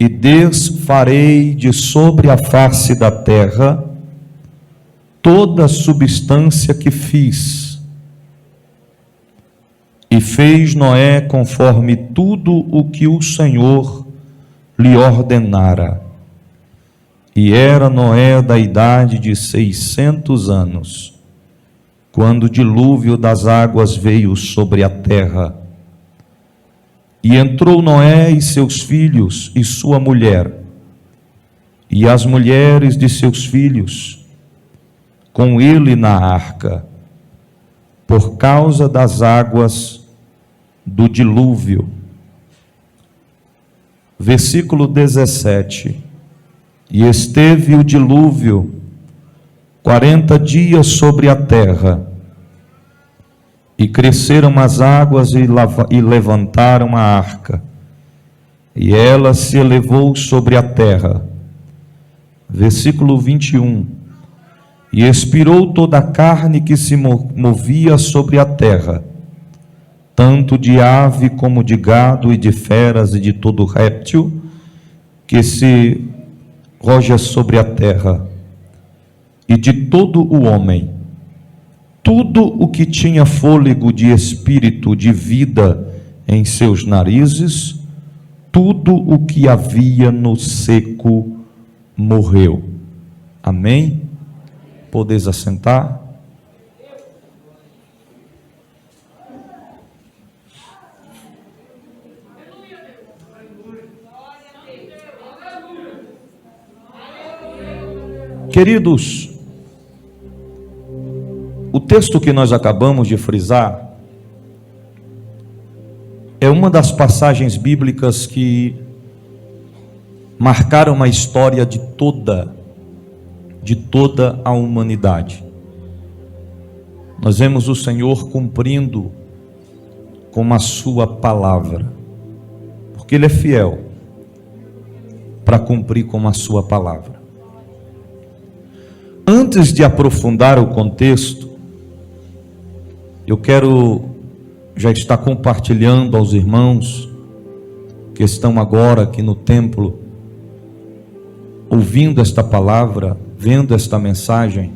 e desfarei de sobre a face da terra toda a substância que fiz. E fez Noé conforme tudo o que o Senhor lhe ordenara. E era Noé da idade de 600 anos, quando o dilúvio das águas veio sobre a terra. E entrou Noé e seus filhos e sua mulher, e as mulheres de seus filhos, com ele na arca, por causa das águas do dilúvio. Versículo 17. E esteve o dilúvio 40 dias sobre a terra, e cresceram as águas e levantaram a arca, e ela se elevou sobre a terra. Versículo 21. E expirou toda a carne que se movia sobre a terra, tanto de ave como de gado e de feras e de todo réptil que se roja sobre a terra, e de todo o homem. Tudo o que tinha fôlego de espírito de vida em seus narizes, tudo o que havia no seco morreu. Amém? Podeis assentar? Queridos, o texto que nós acabamos de frisar é uma das passagens bíblicas que marcaram a história de toda a humanidade. Nós vemos o Senhor cumprindo com a sua palavra, porque Ele é fiel para cumprir com a sua palavra. Antes de aprofundar o contexto, eu quero já estar compartilhando aos irmãos que estão agora aqui no templo, ouvindo esta palavra, vendo esta mensagem,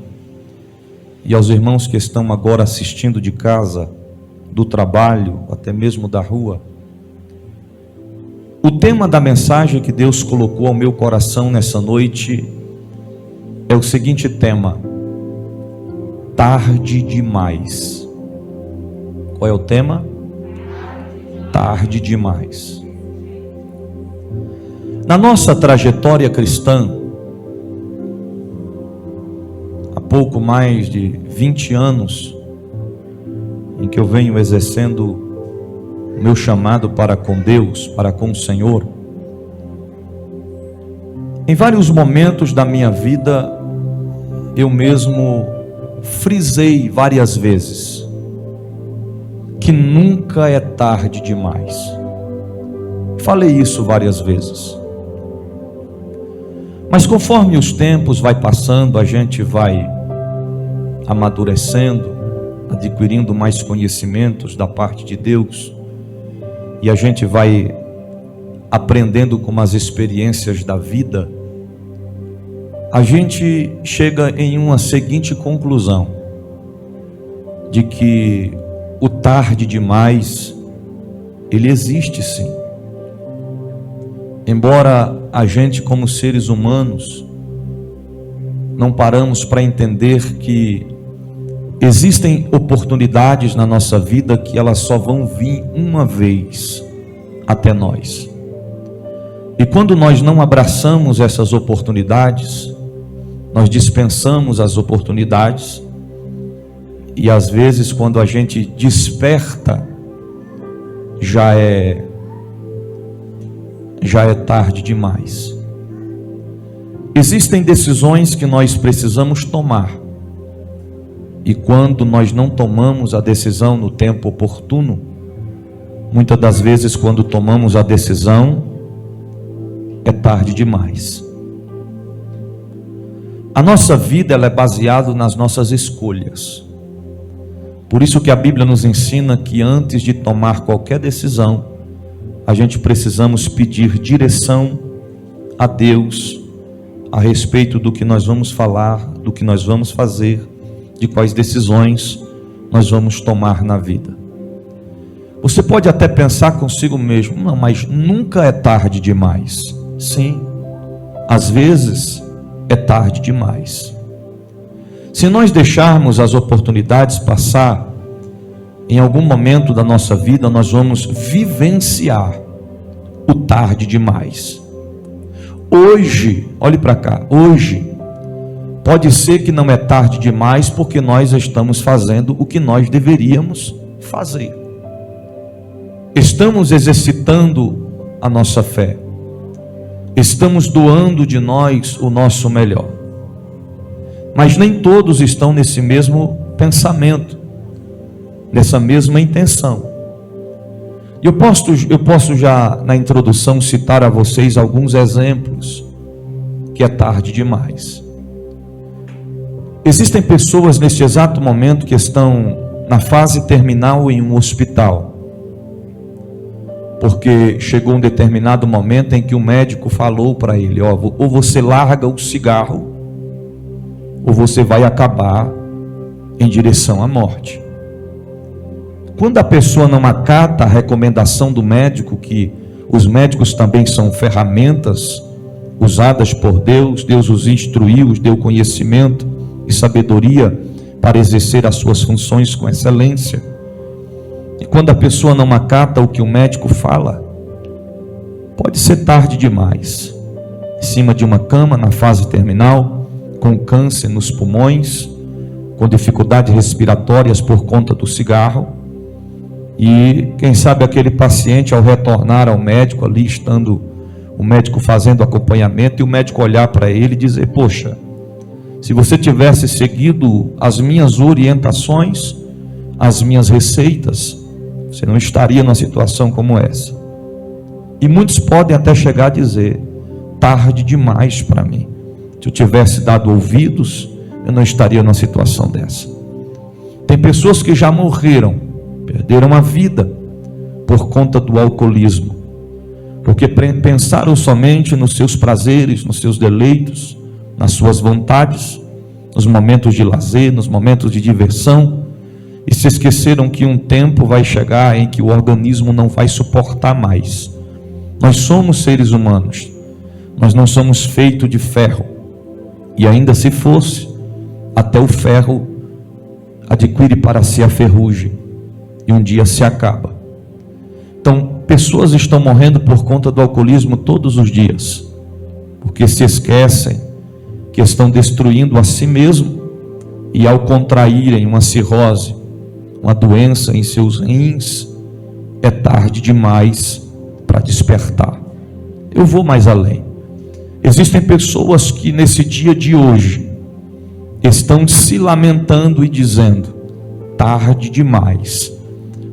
e aos irmãos que estão agora assistindo de casa, do trabalho, até mesmo da rua. O tema da mensagem que Deus colocou ao meu coração nessa noite é o seguinte tema: tarde demais. Qual é o tema? Tarde demais. Na nossa trajetória cristã, há pouco mais de 20 anos, em que eu venho exercendo o meu chamado para com Deus, para com o Senhor, em vários momentos da minha vida, eu mesmo frisei várias vezes que nunca é tarde demais. Falei isso várias vezes. Mas conforme os tempos vai passando, a gente vai amadurecendo, adquirindo mais conhecimentos da parte de Deus, e a gente vai aprendendo com as experiências da vida, a gente chega em uma seguinte conclusão: de que o tarde demais, ele existe sim. Embora a gente, como seres humanos, não paramos para entender que existem oportunidades na nossa vida que elas só vão vir uma vez até nós. E quando nós não abraçamos essas oportunidades, nós dispensamos as oportunidades, e às vezes quando a gente desperta, já é tarde demais. Existem decisões que nós precisamos tomar, e quando nós não tomamos a decisão no tempo oportuno, muitas das vezes quando tomamos a decisão, é tarde demais. A nossa vida, ela é baseada nas nossas escolhas. Por isso que a Bíblia nos ensina que antes de tomar qualquer decisão, a gente precisamos pedir direção a Deus a respeito do que nós vamos falar, do que nós vamos fazer, de quais decisões nós vamos tomar na vida. Você pode até pensar consigo mesmo: não, mas nunca é tarde demais. Sim, às vezes é tarde demais. Se nós deixarmos as oportunidades passar, em algum momento da nossa vida nós vamos vivenciar o tarde demais. Hoje, olhe para cá, hoje pode ser que não é tarde demais, porque nós estamos fazendo o que nós deveríamos fazer. Estamos exercitando a nossa fé. Estamos doando de nós o nosso melhor. Mas nem todos estão nesse mesmo pensamento, nessa mesma intenção. Eu posso já na introdução citar a vocês alguns exemplos que é tarde demais. Existem pessoas neste exato momento que estão na fase terminal em um hospital, porque chegou um determinado momento em que o médico falou para ele: ou você larga o cigarro, ou você vai acabar em direção à morte. Quando a pessoa não acata a recomendação do médico, que os médicos também são ferramentas usadas por Deus, Deus os instruiu, os deu conhecimento e sabedoria para exercer as suas funções com excelência. E quando a pessoa não acata o que o médico fala, pode ser tarde demais. Em cima de uma cama, na fase terminal, com câncer nos pulmões, com dificuldades respiratórias por conta do cigarro. E quem sabe aquele paciente, ao retornar ao médico, ali estando o médico fazendo acompanhamento, e o médico olhar para ele e dizer: poxa, se você tivesse seguido as minhas orientações, as minhas receitas, você não estaria numa situação como essa. E muitos podem até chegar a dizer: tarde demais para mim. Se eu tivesse dado ouvidos, eu não estaria numa situação dessa. Tem pessoas que já morreram, perderam a vida por conta do alcoolismo, porque pensaram somente nos seus prazeres, nos seus deleitos, nas suas vontades, nos momentos de lazer, nos momentos de diversão, e se esqueceram que um tempo vai chegar em que o organismo não vai suportar mais. Nós somos seres humanos, nós não somos feitos de ferro, e ainda se fosse, até o ferro adquire para si a ferrugem, e um dia se acaba. Então, pessoas estão morrendo por conta do alcoolismo todos os dias, porque se esquecem que estão destruindo a si mesmo, e ao contraírem uma cirrose, uma doença em seus rins, é tarde demais para despertar. Eu vou mais além. Existem pessoas que nesse dia de hoje estão se lamentando e dizendo: tarde demais.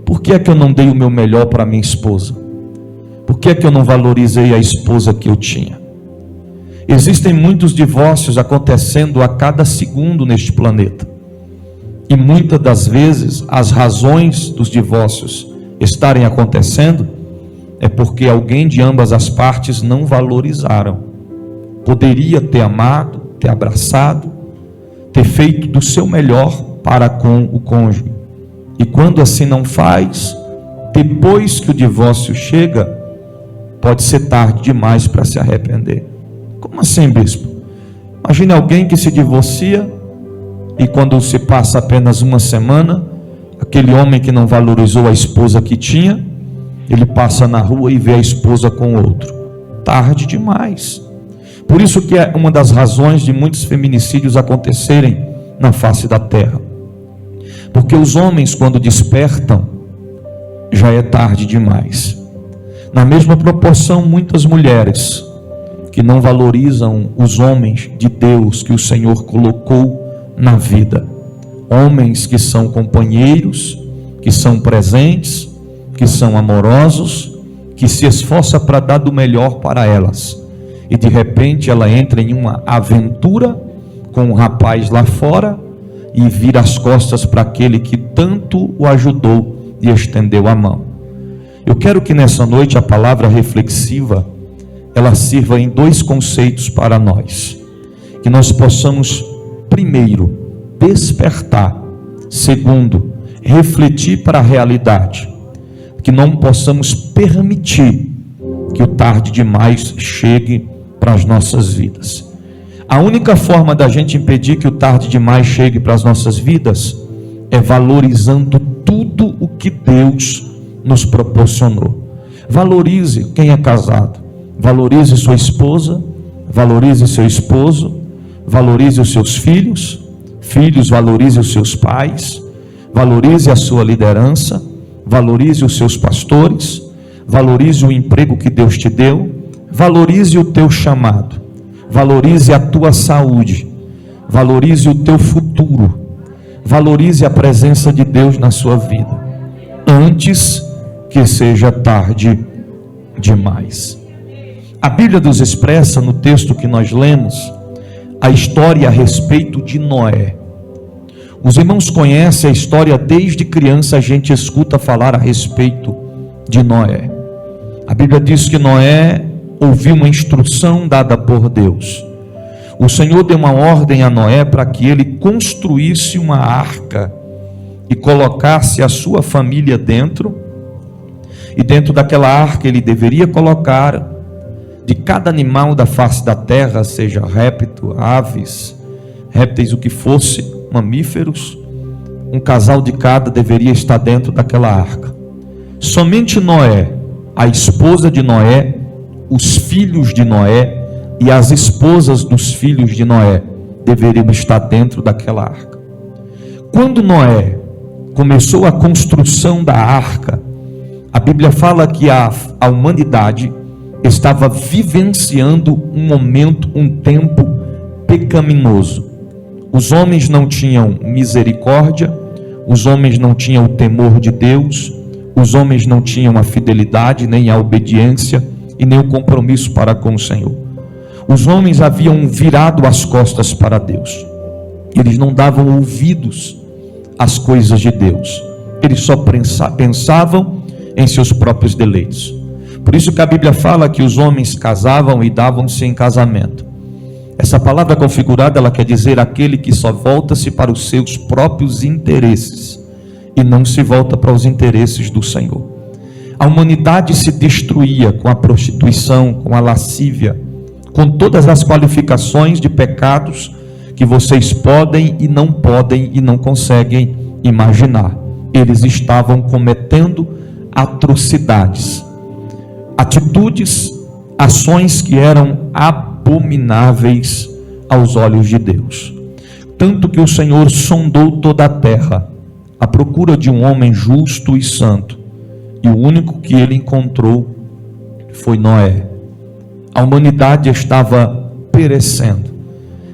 Por que é que eu não dei o meu melhor para minha esposa? Por que é que eu não valorizei a esposa que eu tinha? Existem muitos divórcios acontecendo a cada segundo neste planeta. E muitas das vezes as razões dos divórcios estarem acontecendo é porque alguém de ambas as partes não valorizaram. Poderia ter amado, ter abraçado, ter feito do seu melhor para com o cônjuge. E quando assim não faz, depois que o divórcio chega, pode ser tarde demais para se arrepender. Como assim, bispo? Imagine alguém que se divorcia e quando se passa apenas uma semana, aquele homem que não valorizou a esposa que tinha, ele passa na rua e vê a esposa com outro. Tarde demais. Por isso que é uma das razões de muitos feminicídios acontecerem na face da terra. Porque os homens, quando despertam, já é tarde demais. Na mesma proporção, muitas mulheres que não valorizam os homens de Deus que o Senhor colocou na vida. Homens que são companheiros, que são presentes, que são amorosos, que se esforça para dar do melhor para elas. E de repente ela entra em uma aventura com um rapaz lá fora e vira as costas para aquele que tanto o ajudou e estendeu a mão. Eu quero que nessa noite a palavra reflexiva ela sirva em dois conceitos para nós: que nós possamos, primeiro, despertar; segundo, refletir para a realidade, que não possamos permitir que o tarde demais chegue para as nossas vidas. A única forma da gente impedir que o tarde demais chegue para as nossas vidas é valorizando tudo o que Deus nos proporcionou. Valorize quem é casado, valorize sua esposa, valorize seu esposo, valorize os seus filhos, valorize os seus pais, valorize a sua liderança, valorize os seus pastores, valorize o emprego que Deus te deu, valorize o teu chamado, valorize a tua saúde, valorize o teu futuro, valorize a presença de Deus na sua vida, antes que seja tarde demais. A Bíblia nos expressa, no texto que nós lemos, a história a respeito de Noé. Os irmãos conhecem a história desde criança, a gente escuta falar a respeito de Noé. A Bíblia diz que Noé ouviu uma instrução dada por Deus. O Senhor deu uma ordem a Noé para que ele construísse uma arca e colocasse a sua família dentro, e dentro daquela arca ele deveria colocar de cada animal da face da terra, seja réptil, aves, répteis, o que fosse, mamíferos, um casal de cada deveria estar dentro daquela arca. Somente Noé, a esposa de Noé, os filhos de Noé e as esposas dos filhos de Noé deveriam estar dentro daquela arca. Quando Noé começou a construção da arca, a Bíblia fala que a humanidade estava vivenciando um momento, um tempo pecaminoso. Os homens não tinham misericórdia, os homens não tinham o temor de Deus, os homens não tinham a fidelidade, nem a obediência e nem o compromisso para com o Senhor. Os homens haviam virado as costas para Deus, eles não davam ouvidos às coisas de Deus, eles só pensavam em seus próprios deleites. Por isso que a Bíblia fala que os homens casavam e davam-se em casamento. Essa palavra configurada, ela quer dizer aquele que só volta-se para os seus próprios interesses e não se volta para os interesses do Senhor. A humanidade se destruía com a prostituição, com a lascívia, com todas as qualificações de pecados que vocês podem e não conseguem imaginar. Eles estavam cometendo atrocidades, atitudes, ações que eram abomináveis aos olhos de Deus. Tanto que o Senhor sondou toda a terra à procura de um homem justo e santo, e o único que ele encontrou foi Noé. A humanidade estava perecendo.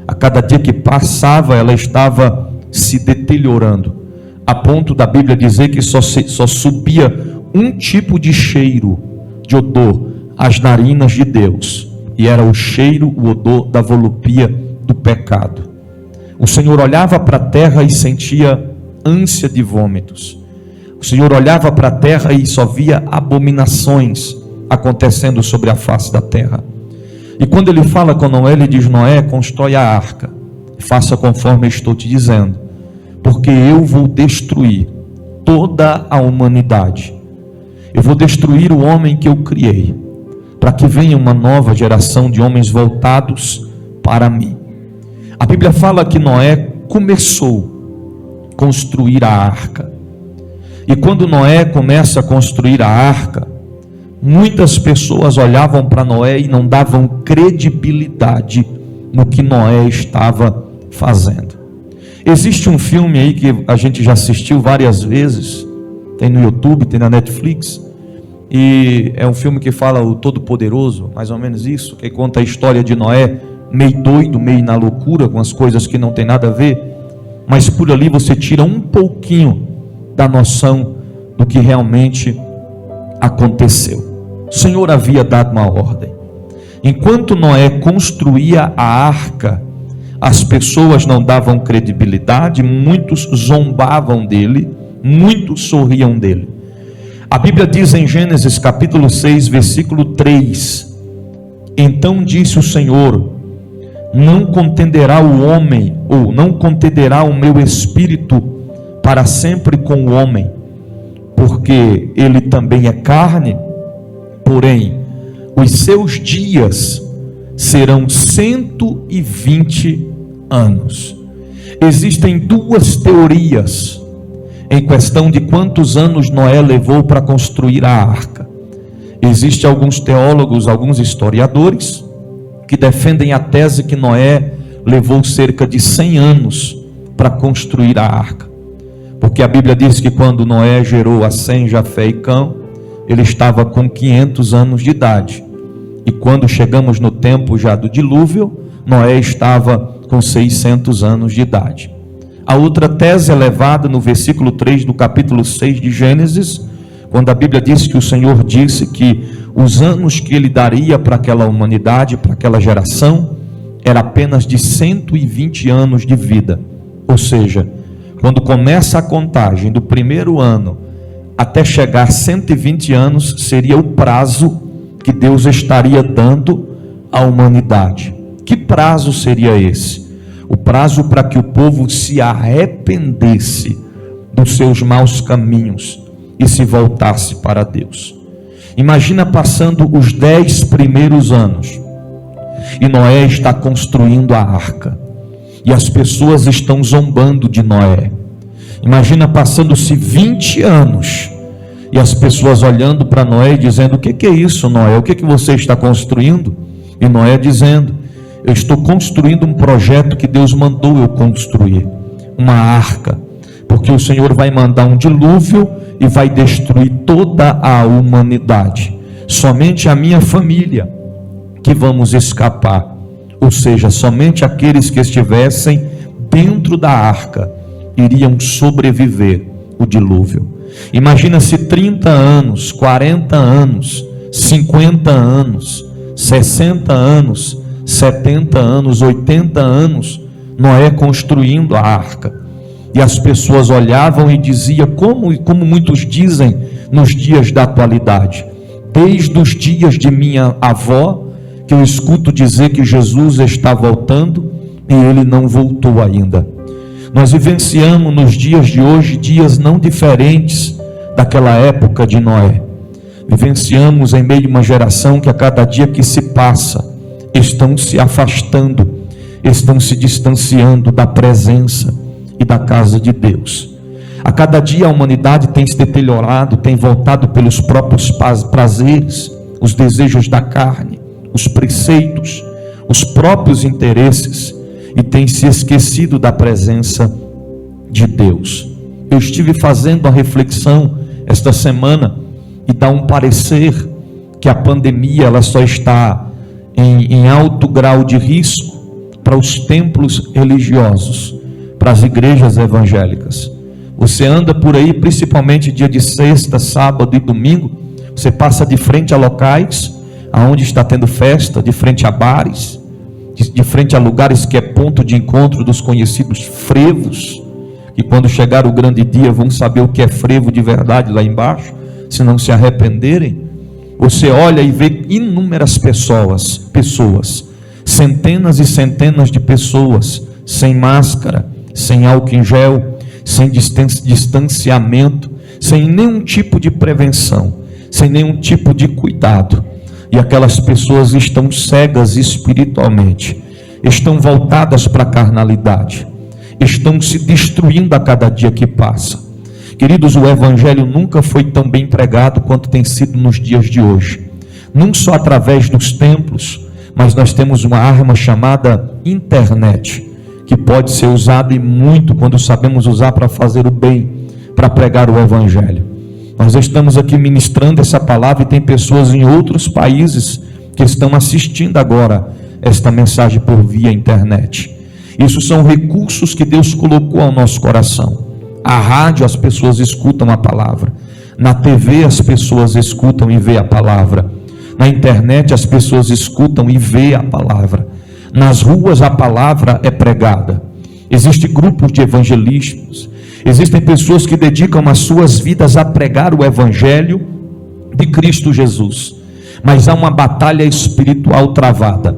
A cada dia que passava, ela estava se deteriorando, a ponto da Bíblia dizer que só subia um tipo de cheiro, de odor, às narinas de Deus, e era o cheiro, o odor da volúpia do pecado. O Senhor olhava para a terra e sentia ânsia de vômitos. O Senhor olhava para a terra e só via abominações acontecendo sobre a face da terra. E quando ele fala com Noé, ele diz: Noé, constrói a arca, faça conforme eu estou te dizendo, porque eu vou destruir toda a humanidade. Eu vou destruir o homem que eu criei, para que venha uma nova geração de homens voltados para mim. A Bíblia fala que Noé começou a construir a arca. E quando Noé começa a construir a arca, muitas pessoas olhavam para Noé e não davam credibilidade no que Noé estava fazendo. Existe um filme aí que a gente já assistiu várias vezes, tem no YouTube, tem na Netflix, e é um filme que fala o Todo-Poderoso, mais ou menos isso, que conta a história de Noé, meio doido, meio na loucura, com as coisas que não tem nada a ver, mas por ali você tira um pouquinho da noção do que realmente aconteceu. O Senhor havia dado uma ordem. Enquanto Noé construía a arca, as pessoas não davam credibilidade, muitos zombavam dele, muitos sorriam dele. A Bíblia diz em Gênesis capítulo 6, versículo 3, Então disse o Senhor: não contenderá o homem, ou não contenderá o meu espírito para sempre com o homem, porque ele também é carne, porém os seus dias serão 120 anos. Existem duas teorias em questão de quantos anos Noé levou para construir a arca. Existem alguns teólogos, alguns historiadores, que defendem a tese que Noé levou cerca de 100 anos para construir a arca, porque a Bíblia diz que quando Noé gerou a Sem, Jafé e Cã, ele estava com 500 anos de idade, e quando chegamos no tempo já do dilúvio, Noé estava com 600 anos de idade. A outra tese é levada no versículo 3 do capítulo 6 de Gênesis, quando a Bíblia diz que o Senhor disse que os anos que ele daria para aquela humanidade, para aquela geração, era apenas de 120 anos de vida. Ou seja, quando começa a contagem do primeiro ano até chegar a 120 anos, seria o prazo que Deus estaria dando à humanidade. Que prazo seria esse? O prazo para que o povo se arrependesse dos seus maus caminhos e se voltasse para Deus. Imagina passando os 10 primeiros anos e Noé está construindo a arca e as pessoas estão zombando de Noé. Imagina passando-se 20 anos e as pessoas olhando para Noé e dizendo: o que é isso, Noé? O que você está construindo? E Noé dizendo: eu estou construindo um projeto que Deus mandou eu construir, uma arca, porque o Senhor vai mandar um dilúvio e vai destruir toda a humanidade. Somente a minha família que vamos escapar, ou seja, somente aqueles que estivessem dentro da arca iriam sobreviver o dilúvio. Imagina se 30 anos, 40 anos, 50 anos, 60 anos, 70 anos, 80 anos, Noé construindo a arca, e as pessoas olhavam e diziam, como muitos dizem nos dias da atualidade, desde os dias de minha avó, que eu escuto dizer que Jesus está voltando e ele não voltou ainda. Nós vivenciamos nos dias de hoje dias não diferentes daquela época de Noé. Vivenciamos em meio a uma geração que a cada dia que se passa estão se afastando, estão se distanciando da presença e da casa de Deus. A cada dia a humanidade tem se deteriorado, tem voltado pelos próprios prazeres, os desejos da carne, os preceitos, os próprios interesses, e tem se esquecido da presença de Deus. Eu estive fazendo a reflexão esta semana e dá um parecer que a pandemia ela só está em alto grau de risco para os templos religiosos, para as igrejas evangélicas. Você anda por aí, principalmente dia de sexta, sábado e domingo, você passa de frente a locais aonde está tendo festa, de frente a bares, de frente a lugares que é ponto de encontro dos conhecidos frevos, que quando chegar o grande dia vão saber o que é frevo de verdade lá embaixo, se não se arrependerem. Você olha e vê inúmeras pessoas, centenas e centenas de pessoas, sem máscara, sem álcool em gel, sem distanciamento, sem nenhum tipo de prevenção, sem nenhum tipo de cuidado. E aquelas pessoas estão cegas espiritualmente, estão voltadas para a carnalidade, estão se destruindo a cada dia que passa. Queridos, o Evangelho nunca foi tão bem pregado quanto tem sido nos dias de hoje, não só através dos templos, mas nós temos uma arma chamada internet, que pode ser usada e muito quando sabemos usar para fazer o bem, para pregar o Evangelho. Nós estamos aqui ministrando essa palavra e tem pessoas em outros países que estão assistindo agora esta mensagem por via internet. Isso são recursos que Deus colocou ao nosso coração. A rádio, as pessoas escutam a palavra. Na TV, as pessoas escutam e vê a palavra. Na internet, as pessoas escutam e vê a palavra. Nas ruas, a palavra é pregada. Existem grupos de evangelistas. Existem pessoas que dedicam as suas vidas a pregar o Evangelho de Cristo Jesus. mas há uma batalha espiritual travada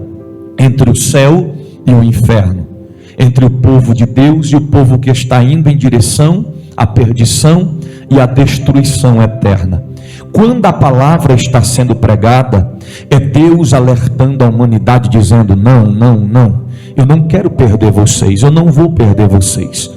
entre o céu e o inferno, entre o povo de Deus e o povo que está indo em direção à perdição e à destruição eterna. Quando a palavra está sendo pregada, é Deus alertando a humanidade, dizendo: não, eu não quero perder vocês, eu não vou perder vocês.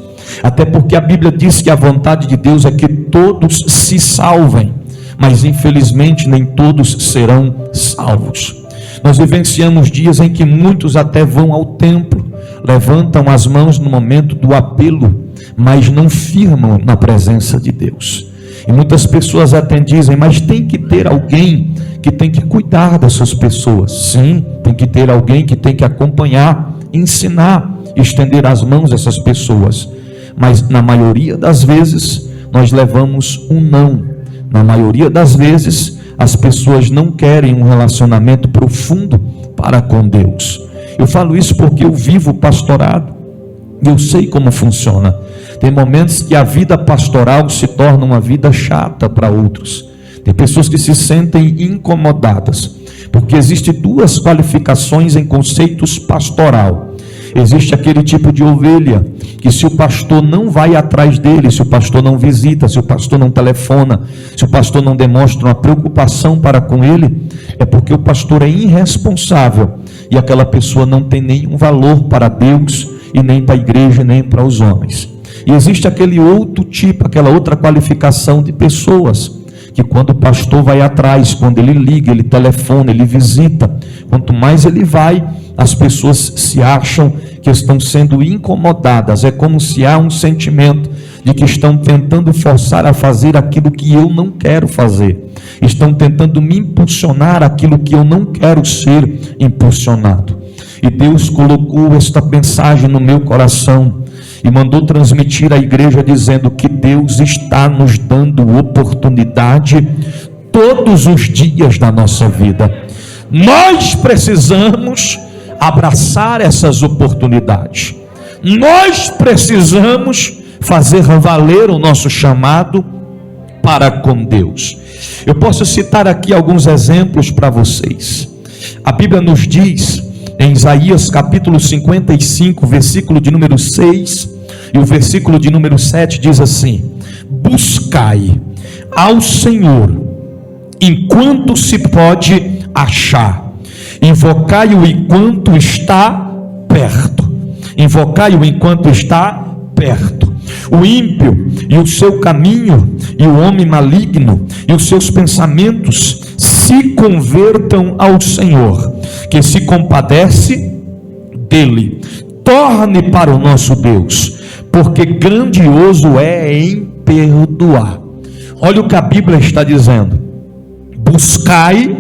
Até porque a Bíblia diz que a vontade de Deus é que todos se salvem, mas infelizmente nem todos serão salvos. Nós vivenciamos dias em que muitos até vão ao templo, levantam as mãos no momento do apelo, mas não firmam na presença de Deus. E muitas pessoas até dizem: mas tem que ter alguém que tem que cuidar dessas pessoas. Sim, tem que ter alguém que tem que acompanhar, ensinar, estender as mãos dessas pessoas. Mas na maioria das vezes nós levamos um não. Na maioria das vezes as pessoas não querem um relacionamento profundo para com Deus. Eu falo isso porque eu vivo pastorado e eu sei como funciona. Tem momentos que a vida pastoral se torna uma vida chata para outros. Tem pessoas que se sentem incomodadas, porque existem duas qualificações em conceitos pastoral. Existe aquele tipo de ovelha que, se o pastor não vai atrás dele, se o pastor não visita, se o pastor não telefona, se o pastor não demonstra uma preocupação para com ele, é porque o pastor é irresponsável e aquela pessoa não tem nenhum valor para Deus e nem para a igreja, nem para os homens. E existe aquele outro tipo, aquela outra qualificação de pessoas que, quando o pastor vai atrás, quando ele liga, ele telefona, ele visita, quanto mais ele vai, as pessoas se acham que estão sendo incomodadas. É como se há um sentimento de que estão tentando forçar a fazer aquilo que eu não quero fazer, estão tentando me impulsionar aquilo que eu não quero ser impulsionado. E Deus colocou esta mensagem no meu coração e mandou transmitir à igreja, dizendo que Deus está nos dando oportunidade todos os dias da nossa vida. Nós precisamos abraçar essas oportunidades. Nós precisamos fazer valer o nosso chamado para com Deus. Eu posso citar aqui alguns exemplos para vocês. A Bíblia nos diz em Isaías capítulo 55, versículo de número 6 e o versículo de número 7, diz assim: buscai ao Senhor enquanto se pode achar, invocai-o enquanto está perto. Invocai-o enquanto está perto. O ímpio e o seu caminho, e o homem maligno e os seus pensamentos se convertam ao Senhor, que se compadece dele. Torne para o nosso Deus, porque grandioso é em perdoar. Olha o que a Bíblia está dizendo: buscai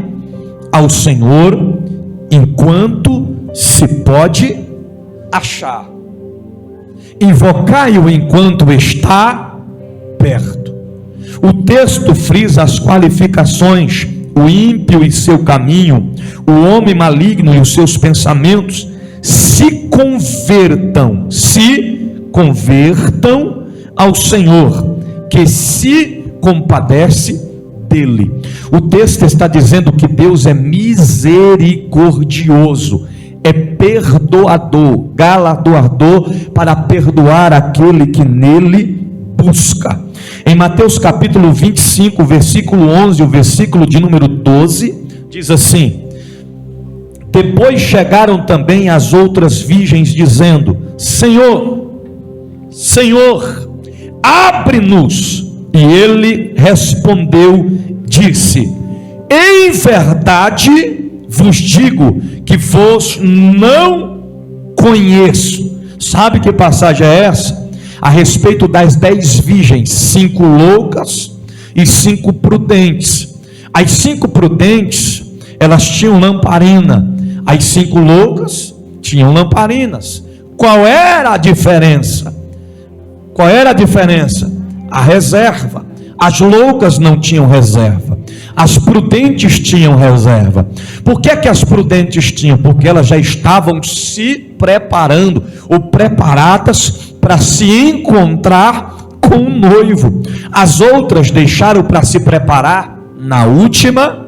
ao Senhor enquanto se pode achar, invocai-o enquanto está perto. O texto frisa as qualificações: o ímpio e seu caminho, o homem maligno e os seus pensamentos se convertam ao Senhor, que se compadece dele. O texto está dizendo que Deus é misericordioso, é perdoador, galardoador para perdoar aquele que nele busca. Em Mateus capítulo 25, versículo 11, o versículo de número 12, diz assim: depois chegaram também as outras virgens, dizendo: Senhor, Senhor, abre-nos. E ele respondeu, disse: em verdade vos digo que vos não conheço. Sabe que passagem é essa? A respeito das 10 virgens, 5 loucas e 5 prudentes. As 5 prudentes, elas tinham lamparina. As 5 loucas tinham lamparinas. Qual era a diferença? Qual era a diferença? A reserva. As loucas não tinham reserva, as prudentes tinham reserva. Por que que as prudentes tinham? Porque elas já estavam se preparando, ou preparadas para se encontrar com o noivo. As outras deixaram para se preparar na última.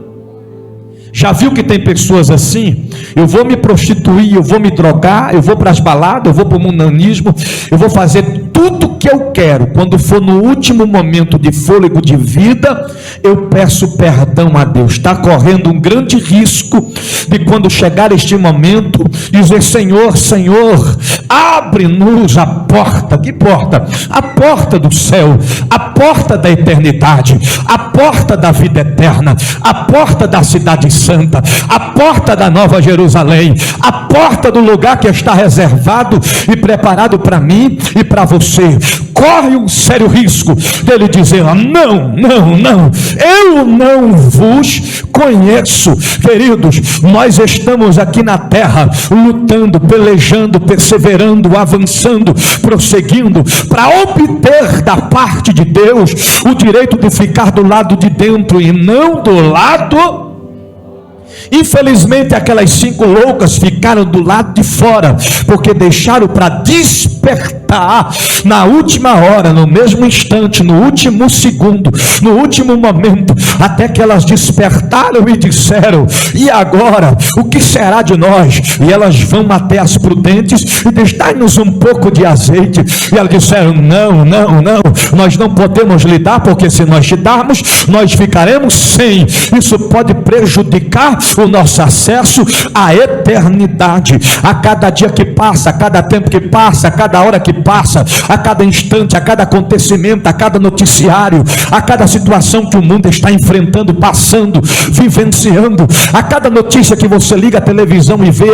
Já viu que tem pessoas assim? Eu vou me prostituir, eu vou me drogar, eu vou para as baladas, eu vou para o mundanismo, eu vou fazer tudo que eu quero. Quando for no último momento de fôlego de vida, eu peço perdão a Deus. Está correndo um grande risco de, quando chegar este momento, dizer: Senhor, Senhor, abre-nos a porta. Que porta? A porta do céu, a porta da eternidade, a porta da vida eterna, a porta da cidade santa, a porta da Nova Jerusalém, a porta do lugar que está reservado e preparado para mim e para você. Corre um sério risco dele dizer: não, não, não, eu não vos conheço. Queridos, nós estamos aqui na terra lutando, pelejando, perseverando, avançando, prosseguindo para obter da parte de Deus o direito de ficar do lado de dentro e não do lado. Infelizmente, aquelas 5 loucas ficaram do lado de fora, porque deixaram para despertar na última hora, no mesmo instante, no último segundo, no último momento, até que elas despertaram e disseram: e agora, o que será de nós? E elas vão até as prudentes e dai-nos um pouco de azeite. E elas disseram: não, não, não, nós não podemos lhe dar, porque se nós te darmos, nós ficaremos sem. Isso pode prejudicar o nosso acesso à eternidade. A cada dia que passa, a cada tempo que passa, a cada hora que passa, a cada instante, a cada acontecimento, a cada noticiário, a cada situação que o mundo está enfrentando, passando, vivenciando, a cada notícia que você liga a televisão e vê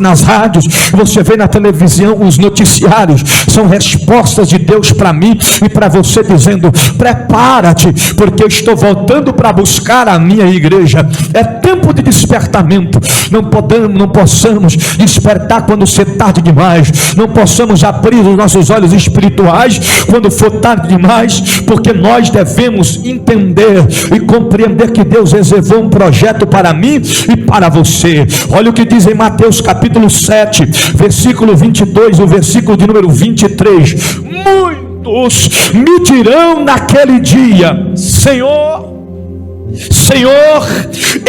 nas rádios, você vê na televisão, os noticiários são respostas de Deus para mim e para você, dizendo: prepara-te, porque eu estou voltando para buscar a minha igreja. É tempo de despertamento. Não possamos despertar quando ser tarde demais. Não possamos abrir os nossos olhos espirituais quando for tarde demais, porque nós devemos entender e compreender que Deus reservou um projeto para mim e para você. Olha o que diz em Mateus capítulo 7, versículo 22, o versículo de número 23. Muitos me dirão naquele dia: Senhor, Senhor,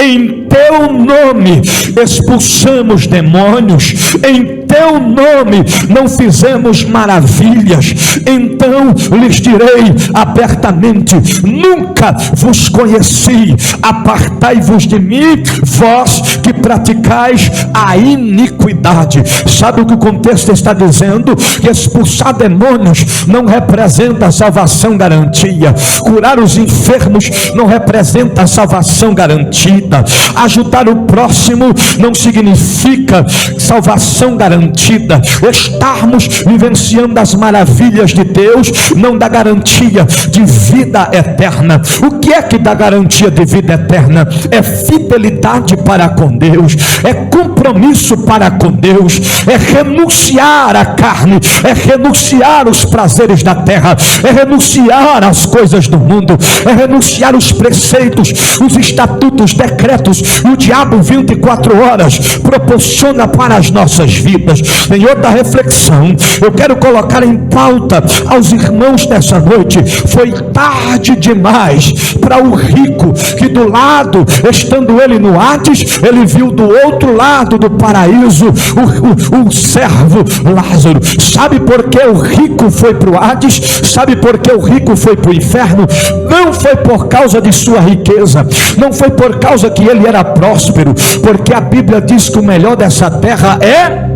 em teu nome expulsamos demônios, em teu nome não fizemos maravilhas. Então lhes direi abertamente: nunca vos conheci, apartai-vos de mim, vós que praticais a iniquidade. Sabe o que o contexto está dizendo? Que expulsar demônios não representa salvação garantia, curar os enfermos não representa a salvação garantida, ajudar o próximo não significa salvação garantida. Estarmos vivenciando as maravilhas de Deus não dá garantia de vida eterna. O que é que dá garantia de vida eterna? É fidelidade para com Deus, é compromisso para com Deus, é renunciar à carne, é renunciar aos prazeres da terra, é renunciar às coisas do mundo, é renunciar os preceitos, os estatutos, decretos, o diabo 24 horas proporciona para as nossas vidas. Em outra reflexão, eu quero colocar em pauta aos irmãos dessa noite: foi tarde demais para o rico, que do lado, estando ele no Hades, ele viu do outro lado do paraíso o servo Lázaro. Sabe por que o rico foi para o Hades? Sabe por que o rico foi para o inferno? Não foi por causa de sua riqueza, não foi por causa que ele era próspero, porque a Bíblia diz que o melhor dessa terra é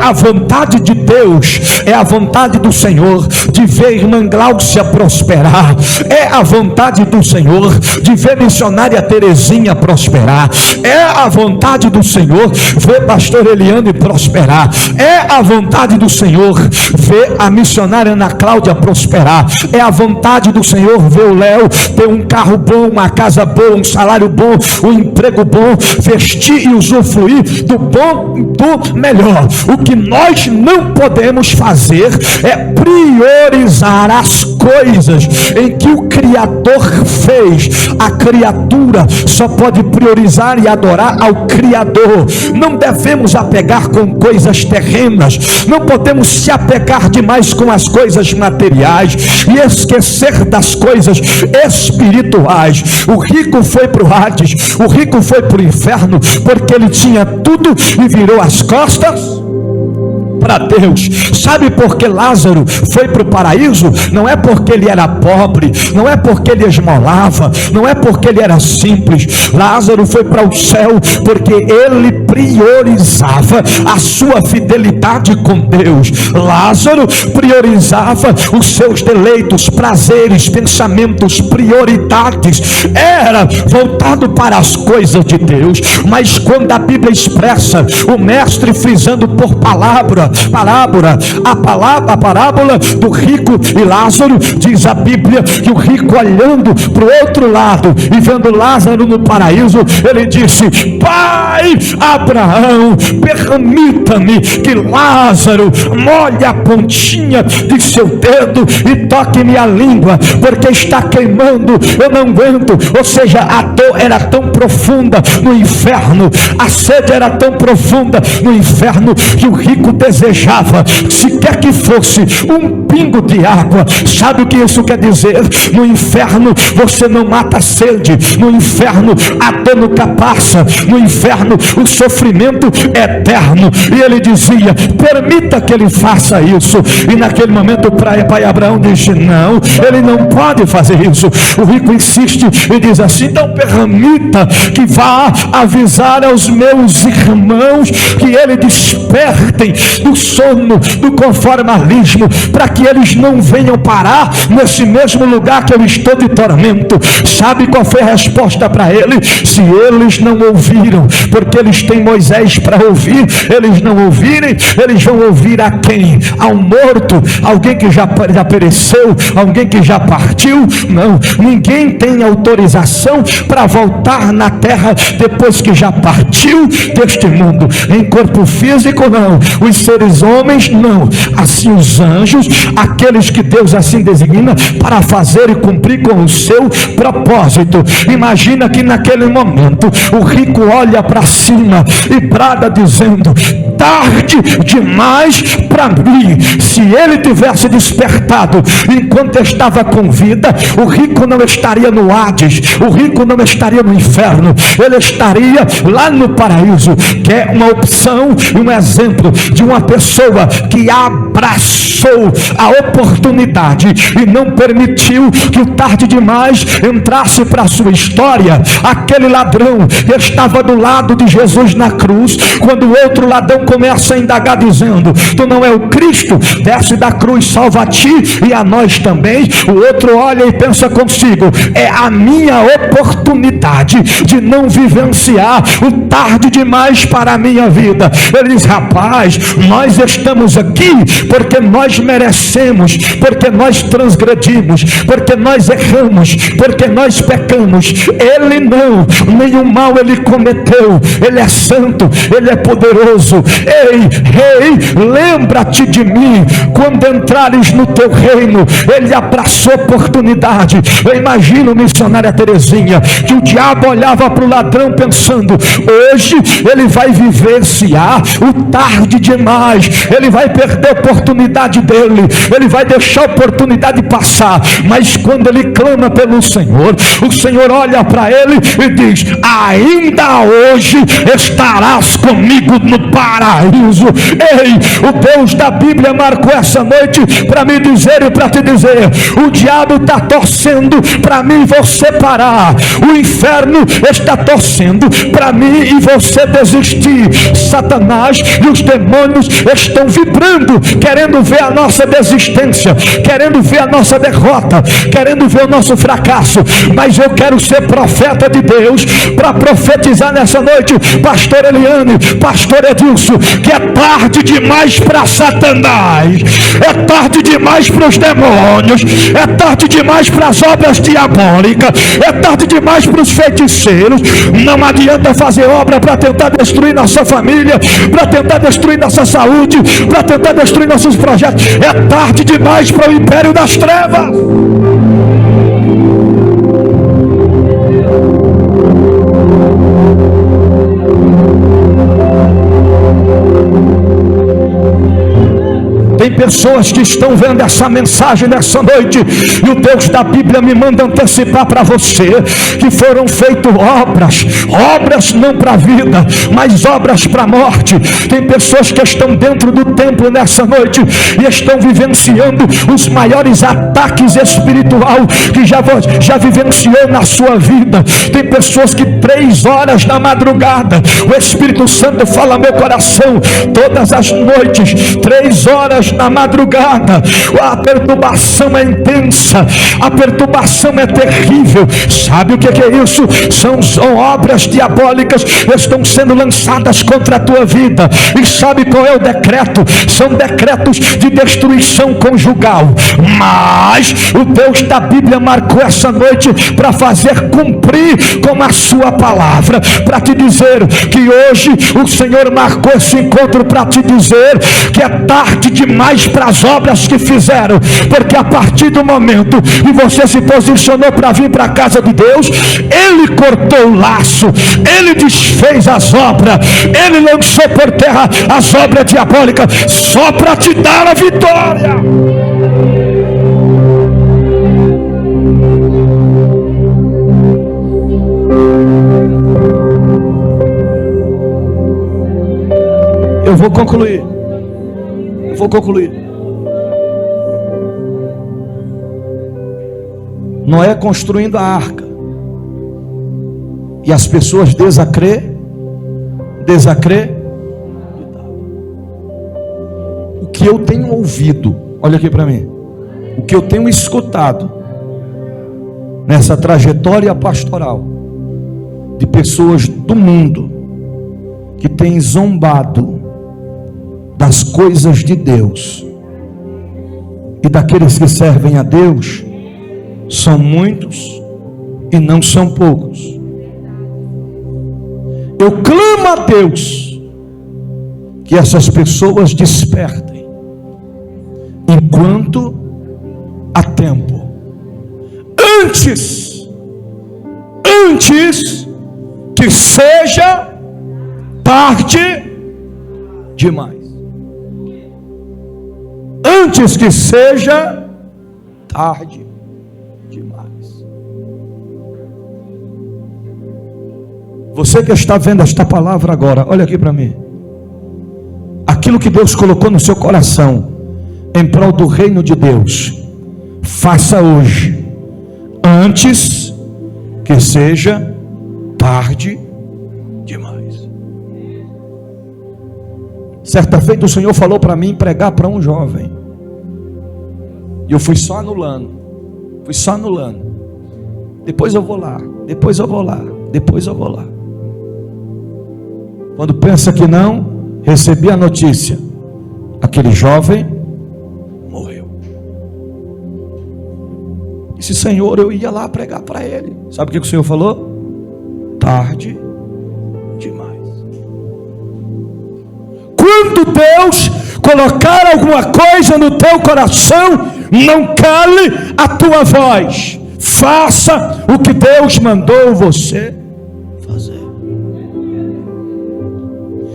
a vontade de Deus, é a vontade do Senhor de ver a irmã Gláucia prosperar, é a vontade do Senhor de ver a missionária Terezinha prosperar, é a vontade do Senhor ver pastor Eliane prosperar, é a vontade do Senhor ver a missionária Ana Cláudia prosperar, é a vontade do Senhor ver o Léo ter um carro bom, uma casa boa, um salário bom, um emprego bom, vestir e usufruir do bom e do melhor. O que nós não podemos fazer é priorizar as coisas em que o Criador fez, a criatura só pode priorizar e adorar ao Criador. Não devemos apegar com coisas terrenas, não podemos se apegar demais com as coisas materiais e esquecer das coisas espirituais. O rico foi para o Hades, o rico foi para o inferno, porque ele tinha tudo e virou as costas para Deus. Sabe por que Lázaro foi para o paraíso? Não é porque ele era pobre, não é porque ele esmolava, não é porque ele era simples. Lázaro foi para o céu porque ele priorizava a sua fidelidade com Deus. Lázaro priorizava os seus deleitos, prazeres, pensamentos, prioridades, era voltado para as coisas de Deus. Mas quando a Bíblia expressa, o mestre frisando por a parábola do rico e Lázaro, diz a Bíblia que o rico, olhando para o outro lado e vendo Lázaro no paraíso, ele disse: Pai Abraão, permita-me que Lázaro molhe a pontinha de seu dedo e toque minha língua, porque está queimando, eu não aguento. Ou seja, a dor era tão profunda no inferno, a sede era tão profunda no inferno, que o rico desejava, se quer que fosse um pingo de água. Sabe o que isso quer dizer? No inferno você não mata a sede, no inferno a dor nunca passa, no inferno o sofrimento é eterno. E ele dizia: permita que ele faça isso. E naquele momento o pai Abraão disse: não, ele não pode fazer isso. O rico insiste e diz assim: então permita que vá avisar aos meus irmãos que eles despertem do sono, do conformismo, para que eles não venham parar nesse mesmo lugar que eu estou de tormento. Sabe qual foi a resposta para ele? Se eles não ouviram, porque eles têm Moisés para ouvir, eles não ouvirem, eles vão ouvir a quem? Ao morto, alguém que já pereceu, alguém que já partiu? Não, ninguém tem autorização para voltar na terra depois que já partiu deste mundo, em corpo físico não, os seres homens não, assim os anjos, aqueles que Deus assim designa para fazer e cumprir com o seu propósito. Imagina que naquele momento o rico olha para cima e brada dizendo: tarde demais para mim. Se ele tivesse despertado enquanto estava com vida, o rico não estaria no Hades, o rico não estaria no inferno, ele estaria lá no paraíso. Que é uma opção, um exemplo de uma pessoa que abraçou a oportunidade e não permitiu que o tarde demais entrasse para a sua história. Aquele ladrão que estava do lado de Jesus na cruz, quando o outro ladrão começa a indagar dizendo: tu não é o Cristo, desce da cruz, salva a ti e a nós também. O outro olha e pensa consigo: é a minha oportunidade de não vivenciar o tarde demais para a minha vida. Ele diz: rapaz, nós estamos aqui porque nós merecemos, porque nós transgredimos, porque nós erramos, porque nós pecamos. Ele não, nenhum mal ele cometeu, ele é santo, ele é poderoso. Ei, rei, lembra-te de mim quando entrares no teu reino. Ele abraçou a oportunidade. Eu imagino, missionária Terezinha, que o diabo olhava para o ladrão pensando: hoje ele vai vivenciar o tarde demais, ele vai perder a oportunidade dele, ele vai deixar a oportunidade passar. Mas quando ele clama pelo Senhor, o Senhor olha para ele e diz: ainda hoje estarás comigo no paraíso. Ei, o Deus da Bíblia marcou essa noite para me dizer e para te dizer: o diabo está torcendo para mim e você parar, o inferno está torcendo para mim e você desistir. Satanás e os demônios estão vibrando, querendo ver a nossa desistência, querendo ver a nossa derrota, querendo ver o nosso fracasso. Mas eu quero ser profeta de Deus para profetizar nessa noite, pastor Eliane, pastor Edilson, que é tarde demais para Satanás, é tarde demais para os demônios, é tarde demais para as obras diabólicas, é tarde demais para os feiticeiros. Não adianta fazer obra para tentar destruir nossa família, para tentar destruir nossa saúde, para tentar destruir nossos projetos. É tarde demais para o império das trevas. Tem pessoas que estão vendo essa mensagem nessa noite, e o Deus da Bíblia me manda antecipar para você que foram feitas obras não para a vida, mas obras para a morte. Tem pessoas que estão dentro do templo nessa noite e estão vivenciando os maiores ataques espirituais que já vivenciou na sua vida. Tem pessoas que 3 horas da madrugada, o Espírito Santo fala ao meu coração, todas as noites, 3 horas na madrugada, a perturbação é intensa, a perturbação é terrível. Sabe o que é isso? São obras diabólicas que estão sendo lançadas contra a tua vida. E sabe qual é o decreto? São decretos de destruição conjugal. Mas o Deus da Bíblia marcou essa noite para fazer cumprir com a sua palavra, para te dizer que hoje o Senhor marcou esse encontro para te dizer que é tarde demais para as obras que fizeram, porque a partir do momento que você se posicionou para vir para a casa de Deus, Ele cortou o laço, Ele desfez as obras, Ele lançou por terra as obras diabólicas, só para te dar a vitória. Eu vou concluir. Noé construindo a arca, e as pessoas desacreditavam. O que eu tenho ouvido, olha aqui para mim, o que eu tenho escutado nessa trajetória pastoral de pessoas do mundo que têm zombado das coisas de Deus e daqueles que servem a Deus, são muitos e não são poucos. Eu clamo a Deus que essas pessoas despertem enquanto há tempo, antes que seja tarde demais. Antes que seja tarde demais. Você que está vendo esta palavra agora, olha aqui para mim. Aquilo que Deus colocou no seu coração em prol do reino de Deus, faça hoje, antes que seja tarde demais. Certa feita o Senhor falou para mim pregar para um jovem, e eu fui só anulando. Depois eu vou lá. Quando pensa que não, recebi a notícia: aquele jovem morreu. Disse: Senhor, eu ia lá pregar para ele. Sabe o que o Senhor falou? Tarde demais. Quando Deus colocar alguma coisa no teu coração, não cale a tua voz. Faça o que Deus mandou você fazer.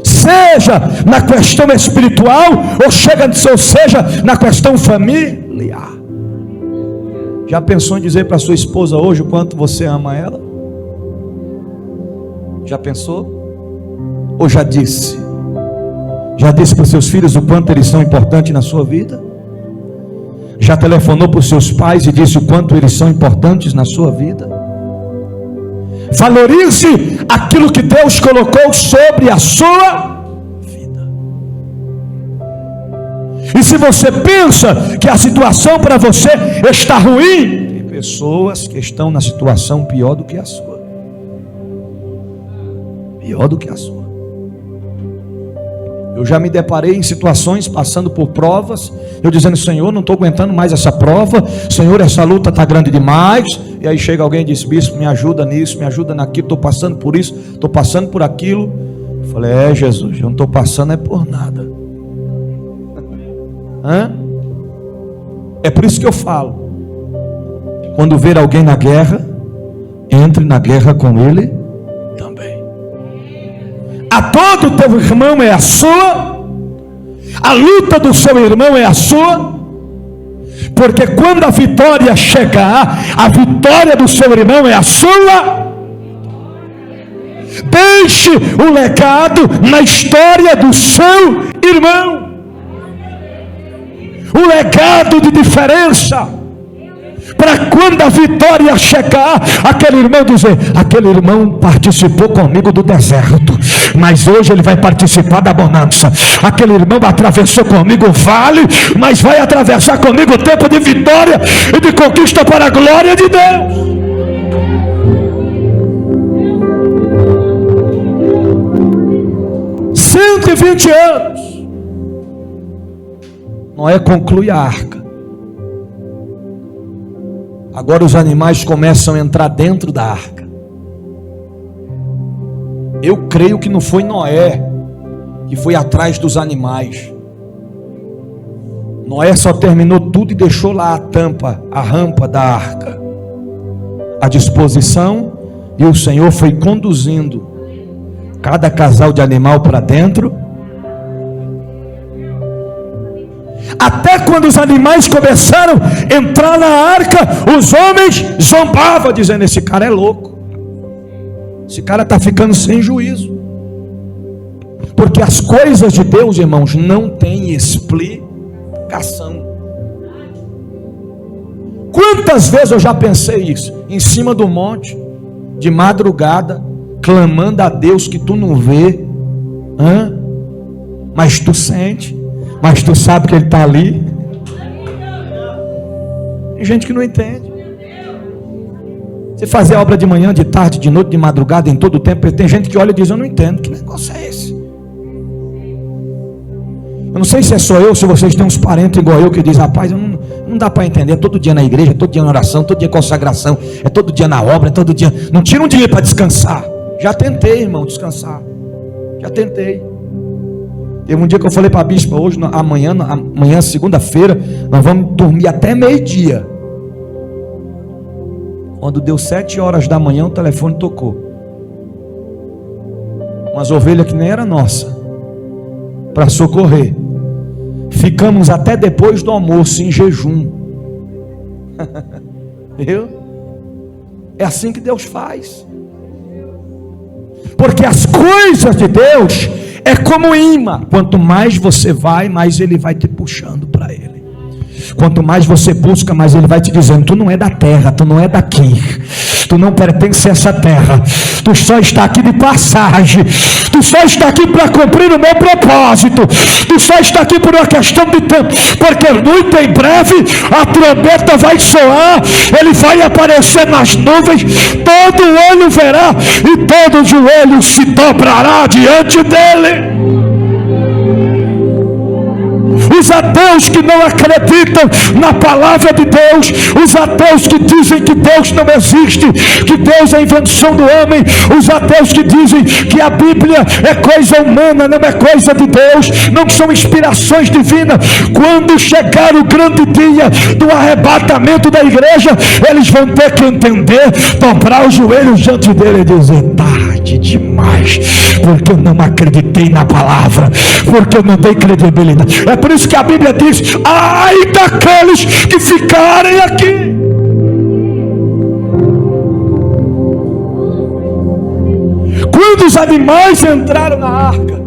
Seja na questão espiritual, ou seja na questão familiar. Já pensou em dizer para sua esposa hoje o quanto você ama ela? Já pensou? Ou já disse? Já disse para os seus filhos o quanto eles são importantes na sua vida? Já telefonou para os seus pais e disse o quanto eles são importantes na sua vida? Valorize aquilo que Deus colocou sobre a sua vida. E se você pensa que a situação para você está ruim, tem pessoas que estão na situação pior do que a sua. Pior do que a sua. Eu já me deparei em situações passando por provas, eu dizendo: Senhor, não estou aguentando mais essa prova, Senhor, essa luta está grande demais. E aí chega alguém e diz: bispo, me ajuda nisso, me ajuda naquilo, estou passando por isso, estou passando por aquilo. Eu falei: Jesus, eu não estou passando é por nada. É por isso que eu falo: quando ver alguém na guerra, entre na guerra com ele também. A todo teu irmão é a sua, a luta do seu irmão é a sua, porque quando a vitória chegar, a vitória do seu irmão é a sua. Deixe o legado na história do seu irmão, o legado de diferença, para quando a vitória chegar, aquele irmão dizer: aquele irmão participou comigo do deserto, mas hoje ele vai participar da bonança. Aquele irmão atravessou comigo o vale, mas vai atravessar comigo o tempo de vitória e de conquista para a glória de Deus. 120 anos, Noé conclui a arca. Agora os animais começam a entrar dentro da arca. Eu creio que não foi Noé que foi atrás dos animais. Noé só terminou tudo e deixou lá a tampa, a rampa da arca à disposição, e o Senhor foi conduzindo cada casal de animal para dentro, até quando os animais começaram a entrar na arca, os homens zombavam, dizendo: esse cara é louco, esse cara está ficando sem juízo. Porque as coisas de Deus, irmãos, não têm explicação. Quantas vezes eu já pensei isso, em cima do monte, de madrugada, clamando a Deus que tu não vê, mas tu sente, mas tu sabe que Ele está ali. Tem gente que não entende. Você fazer a obra de manhã, de tarde, de noite, de madrugada, em todo o tempo. Tem gente que olha e diz: eu não entendo, que negócio é esse? Eu não sei se é só eu, se vocês têm uns parentes igual eu que diz: rapaz, não dá para entender, é todo dia na igreja, é todo dia na oração, todo dia em consagração, é todo dia na obra, é todo dia, não tira um dia para descansar. Já tentei, irmão, descansar, já tentei. Teve um dia que eu falei para a bispa: hoje, amanhã, segunda-feira, nós vamos dormir até meio-dia. Quando deu 7 horas da manhã, o telefone tocou. Umas ovelhas que nem era nossa, para socorrer. Ficamos até depois do almoço em jejum. Viu? É assim que Deus faz. Porque as coisas de Deus é como imã. Quanto mais você vai, mais Ele vai te puxando para Ele. Quanto mais você busca, mais Ele vai te dizendo: tu não é da terra, tu não é daqui, tu não pertence a essa terra, tu só está aqui de passagem, tu só está aqui para cumprir o meu propósito, tu só está aqui por uma questão de tempo, porque muito em breve a trombeta vai soar, Ele vai aparecer nas nuvens, todo olho verá e todo joelho se dobrará diante dEle. Os ateus que não acreditam na palavra de Deus, os ateus que dizem que Deus não existe, que Deus é invenção do homem, os ateus que dizem que a Bíblia é coisa humana, não é coisa de Deus, não são inspirações divinas, quando chegar o grande dia do arrebatamento da igreja, eles vão ter que entender, dobrar os joelhos diante dele e dizer: tarde demais, porque eu não acreditei na palavra, porque eu não dei credibilidade. É por isso que a Bíblia diz: ai daqueles que ficarem aqui. Quando os animais entraram na arca,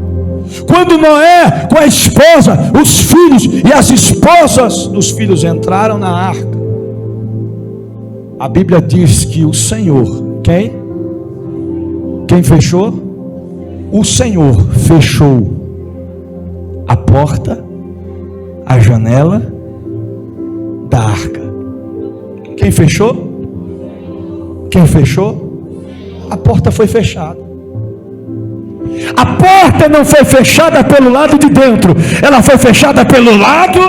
quando Noé com a esposa, os filhos e as esposas dos filhos entraram na arca, a Bíblia diz que o Senhor, quem fechou? O Senhor fechou a porta, a janela da arca. Quem fechou? Quem fechou? A porta foi fechada. A porta não foi fechada pelo lado de dentro, ela foi fechada pelo lado.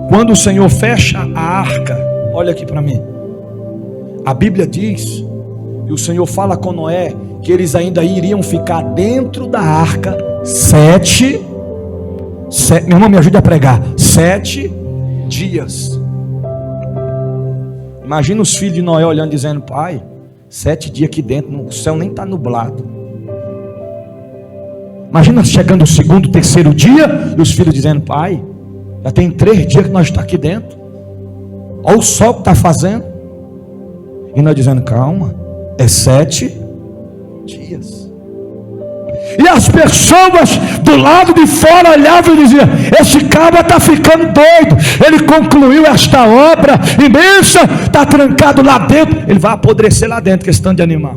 Quando o Senhor fecha a arca, olha aqui para mim, a Bíblia diz, e o Senhor fala com Noé, que eles ainda iriam ficar dentro da arca Meu irmão, me ajude a pregar. 7 dias. Imagina os filhos de Noé olhando, dizendo: pai, 7 dias aqui dentro, o céu nem está nublado. Imagina chegando o 2º, 3º dia, e os filhos dizendo: pai, já tem 3 dias que nós estamos aqui dentro, olha o sol que está fazendo. E nós dizendo: calma, é 7 dias. E as pessoas do lado de fora olhavam e diziam: esse cara está ficando doido, ele concluiu esta obra imensa, está trancado lá dentro, ele vai apodrecer lá dentro, questão de animal.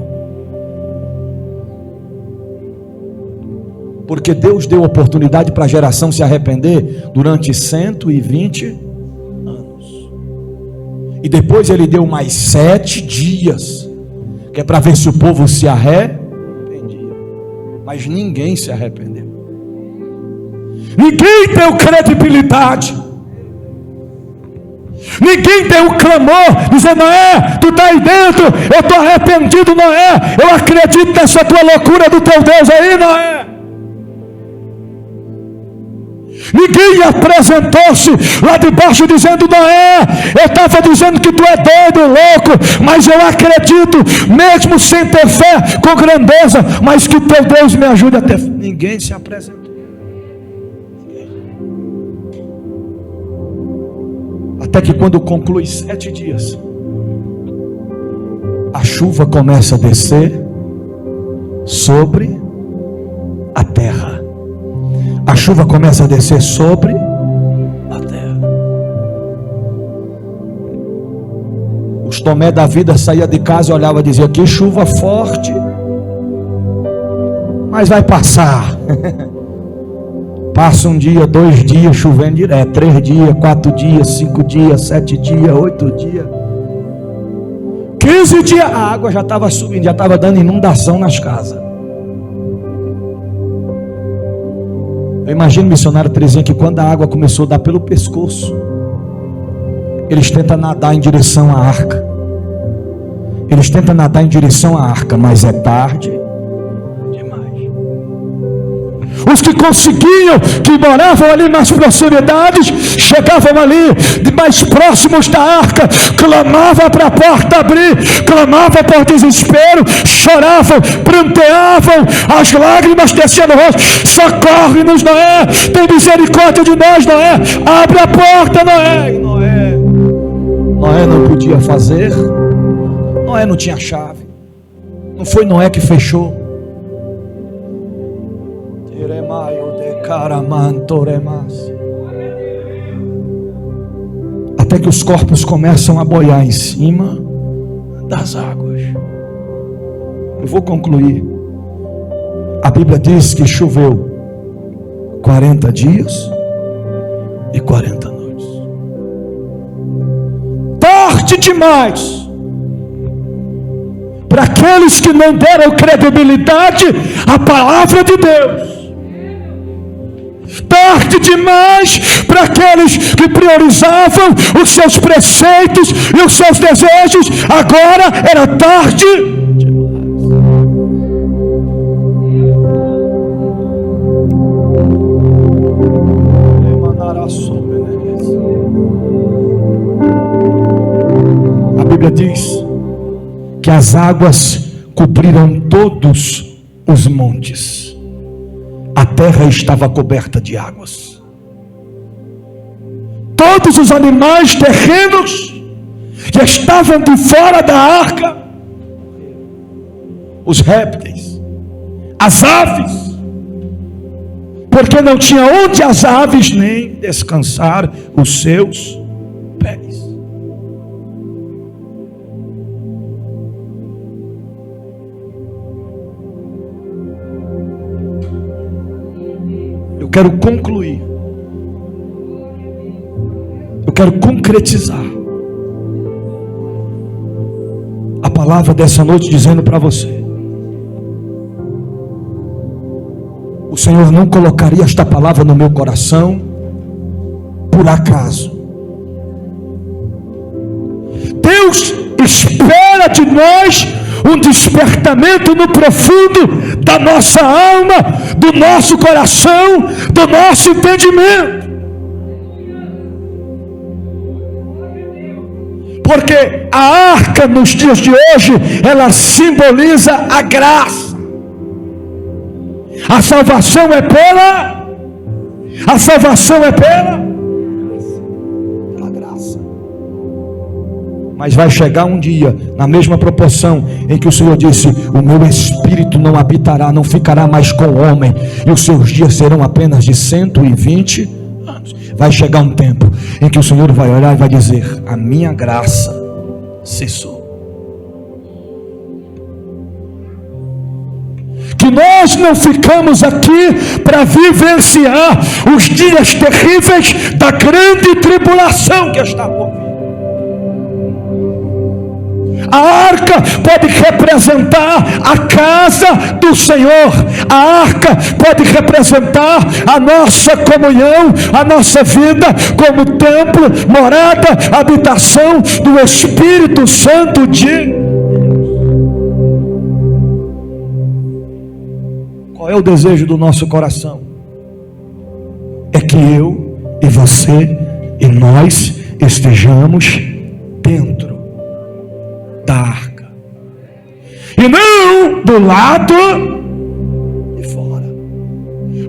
Porque Deus deu oportunidade para a geração se arrepender durante 120 anos. E depois ele deu mais 7 dias, que é para ver se o povo se arrependia. Mas ninguém se arrependeu. Ninguém deu credibilidade. Ninguém deu clamor, dizendo: Noé, tu está aí dentro, eu estou arrependido, Noé, eu acredito nessa tua loucura do teu Deus aí, Noé. Ninguém apresentou-se lá debaixo dizendo: Noé, eu estava dizendo que tu é doido, louco, mas eu acredito, mesmo sem ter fé, com grandeza, mas que teu Deus me ajude a ter fé. Ninguém se apresentou. Até que quando conclui 7 dias, a chuva começa a descer sobre a terra. A chuva começa a descer sobre a terra. Os Tomé da vida saía de casa e olhava e dizia: que chuva forte, mas vai passar. Passa 1 dia, 2 dias chovendo direto, 3 dias, 4 dias, 5 dias, 7 dias, 8 dias, 15 dias, a água já estava subindo, já estava dando inundação nas casas. Eu imagino o missionário Terezinha que quando a água começou a dar pelo pescoço, eles tentam nadar em direção à arca. Eles tentam nadar em direção à arca, mas é tarde demais. Os que conseguiam, que moravam ali nas proximidades, chegavam ali, mais próximos da arca, clamavam para a porta abrir, clamavam por desespero, choravam, pranteavam, as lágrimas descendo no rosto: socorre-nos, Noé, tem misericórdia de nós, Noé, abre a porta, Noé. Noé não podia fazer, Noé não tinha chave, não foi Noé que fechou. Até que os corpos começam a boiar em cima das águas. Eu vou concluir. A Bíblia diz que choveu 40 dias e 40 noites. Tarde demais para aqueles que não deram credibilidade à palavra de Deus. Tarde demais para aqueles que priorizavam os seus preceitos e os seus desejos. Agora era tarde demais. A Bíblia diz que as águas cobriram todos os montes. A terra estava coberta de águas. Todos os animais terrenos que estavam de fora da arca, os répteis, as aves, porque não tinha onde as aves nem descansar os seus pés. Eu quero concluir. Eu quero concretizar a palavra dessa noite, dizendo para você: o Senhor não colocaria esta palavra no meu coração por acaso. Deus espera de nós um despertamento no profundo da nossa alma, do nosso coração, do nosso entendimento. Porque a arca nos dias de hoje, ela simboliza a graça. A salvação é pela graça. Mas vai chegar um dia, na mesma proporção, em que o Senhor disse: o meu espírito não habitará, não ficará mais com o homem, e os seus dias serão apenas de 120 anos. Vai chegar um tempo em que o Senhor vai olhar e vai dizer: a minha graça cessou. Que nós não ficamos aqui para vivenciar os dias terríveis da grande tribulação que está por vir. A arca pode representar a casa do Senhor. A arca pode representar a nossa comunhão, a nossa vida como templo, morada, habitação do Espírito Santo de... Qual é o desejo do nosso coração? É que eu e você e nós estejamos dentro da arca, e não do lado de fora.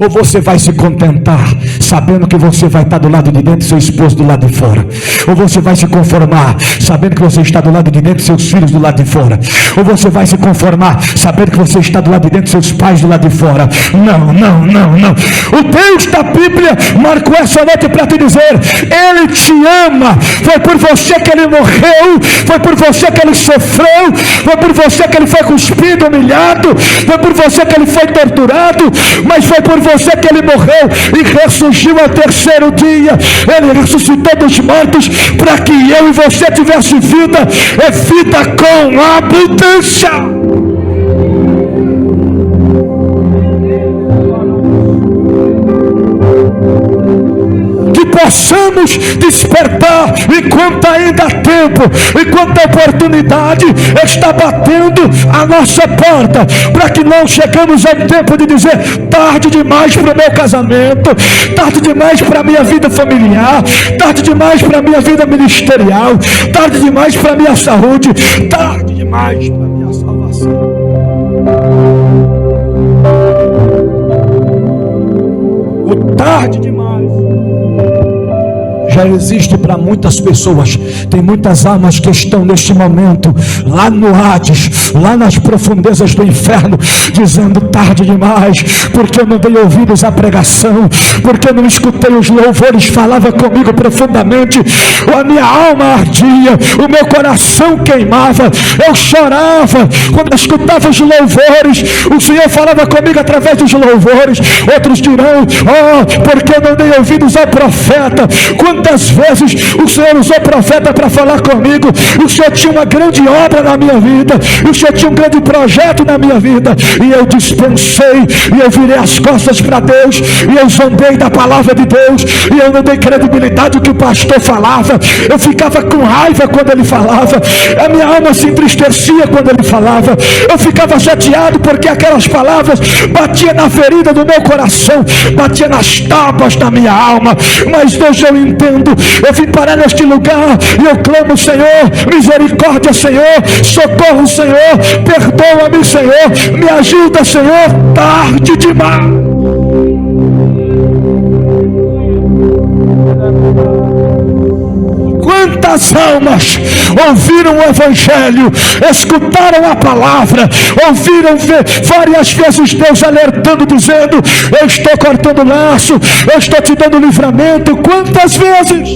Ou você vai se contentar sabendo que você vai estar do lado de dentro e seu esposo do lado de fora? Ou você vai se conformar sabendo que você está do lado de dentro e seus filhos do lado de fora? Ou você vai se conformar sabendo que você está do lado de dentro e seus pais do lado de fora? Não, não, não, não. O Deus da Bíblia marcou essa noite para te dizer: Ele te ama. Foi por você que Ele morreu, foi por você que Ele sofreu, foi por você que Ele foi cuspido, humilhado, foi por você que Ele foi torturado, mas foi por você que Ele morreu e ressurgiu ao terceiro dia. Ele ressuscitou dos mortos para que eu e você tivesse vida, e vida com abundância. Que possamos despertar enquanto ainda há tempo, enquanto a oportunidade está batendo a nossa porta, para que não chegamos ao tempo de dizer: tarde demais para o meu casamento, tarde demais para a minha vida familiar, tarde demais para a minha vida ministerial, tarde demais para a minha saúde, tarde demais para a minha salvação. O tarde demais já existe para muitas pessoas. Tem muitas almas que estão neste momento lá no Hades, lá nas profundezas do inferno, dizendo: tarde demais, porque eu não dei ouvidos à pregação, porque eu não escutei os louvores, falava comigo profundamente, a minha alma ardia, o meu coração queimava, eu chorava quando eu escutava os louvores, o Senhor falava comigo através dos louvores. Outros dirão: porque eu não dei ouvidos ao profeta. Quantas vezes o Senhor usou o profeta para falar comigo? O Senhor tinha uma grande obra na minha vida, o Senhor tinha um grande projeto na minha vida, e eu dispensei, e eu virei as costas para Deus, e eu zombei da palavra de Deus, e eu não dei credibilidade ao que o pastor falava. Eu ficava com raiva quando ele falava, a minha alma se entristecia quando ele falava, eu ficava chateado porque aquelas palavras batiam na ferida do meu coração, batiam nas tábuas da minha alma. Mas hoje eu entendo, eu vim parar neste lugar e eu clamo: Senhor, misericórdia, Senhor, socorro, Senhor, perdoa-me, Senhor, me ajuda, Senhor, tarde demais. Quantas almas ouviram o Evangelho, escutaram a palavra, ouviram várias vezes Deus alertando, dizendo: eu estou cortando o laço, eu estou te dando livramento. Quantas vezes?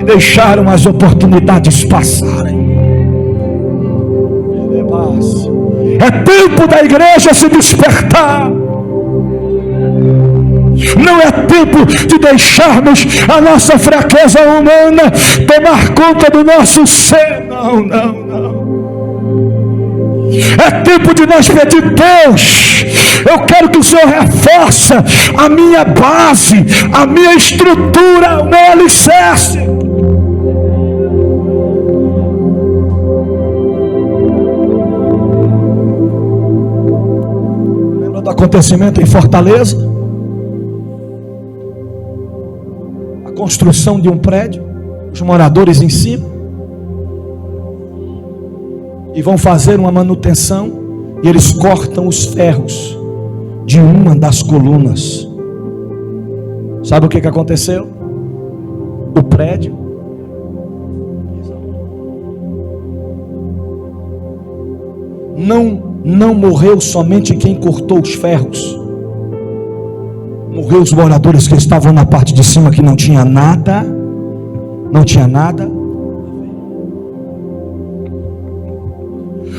E deixaram as oportunidades passarem. É tempo da igreja se despertar. Não é tempo de deixarmos a nossa fraqueza humana tomar conta do nosso ser. Não, não, não. É tempo de nós pedir: Deus, eu quero que o Senhor reforce a minha base, a minha estrutura, o meu alicerce. do acontecimento em Fortaleza, a construção de um prédio, os moradores em cima, e vão fazer uma manutenção, e eles cortam os ferros de uma das colunas. Sabe o que aconteceu? O prédio não morreu somente quem cortou os ferros, morreu os moradores que estavam na parte de cima, que não tinha nada.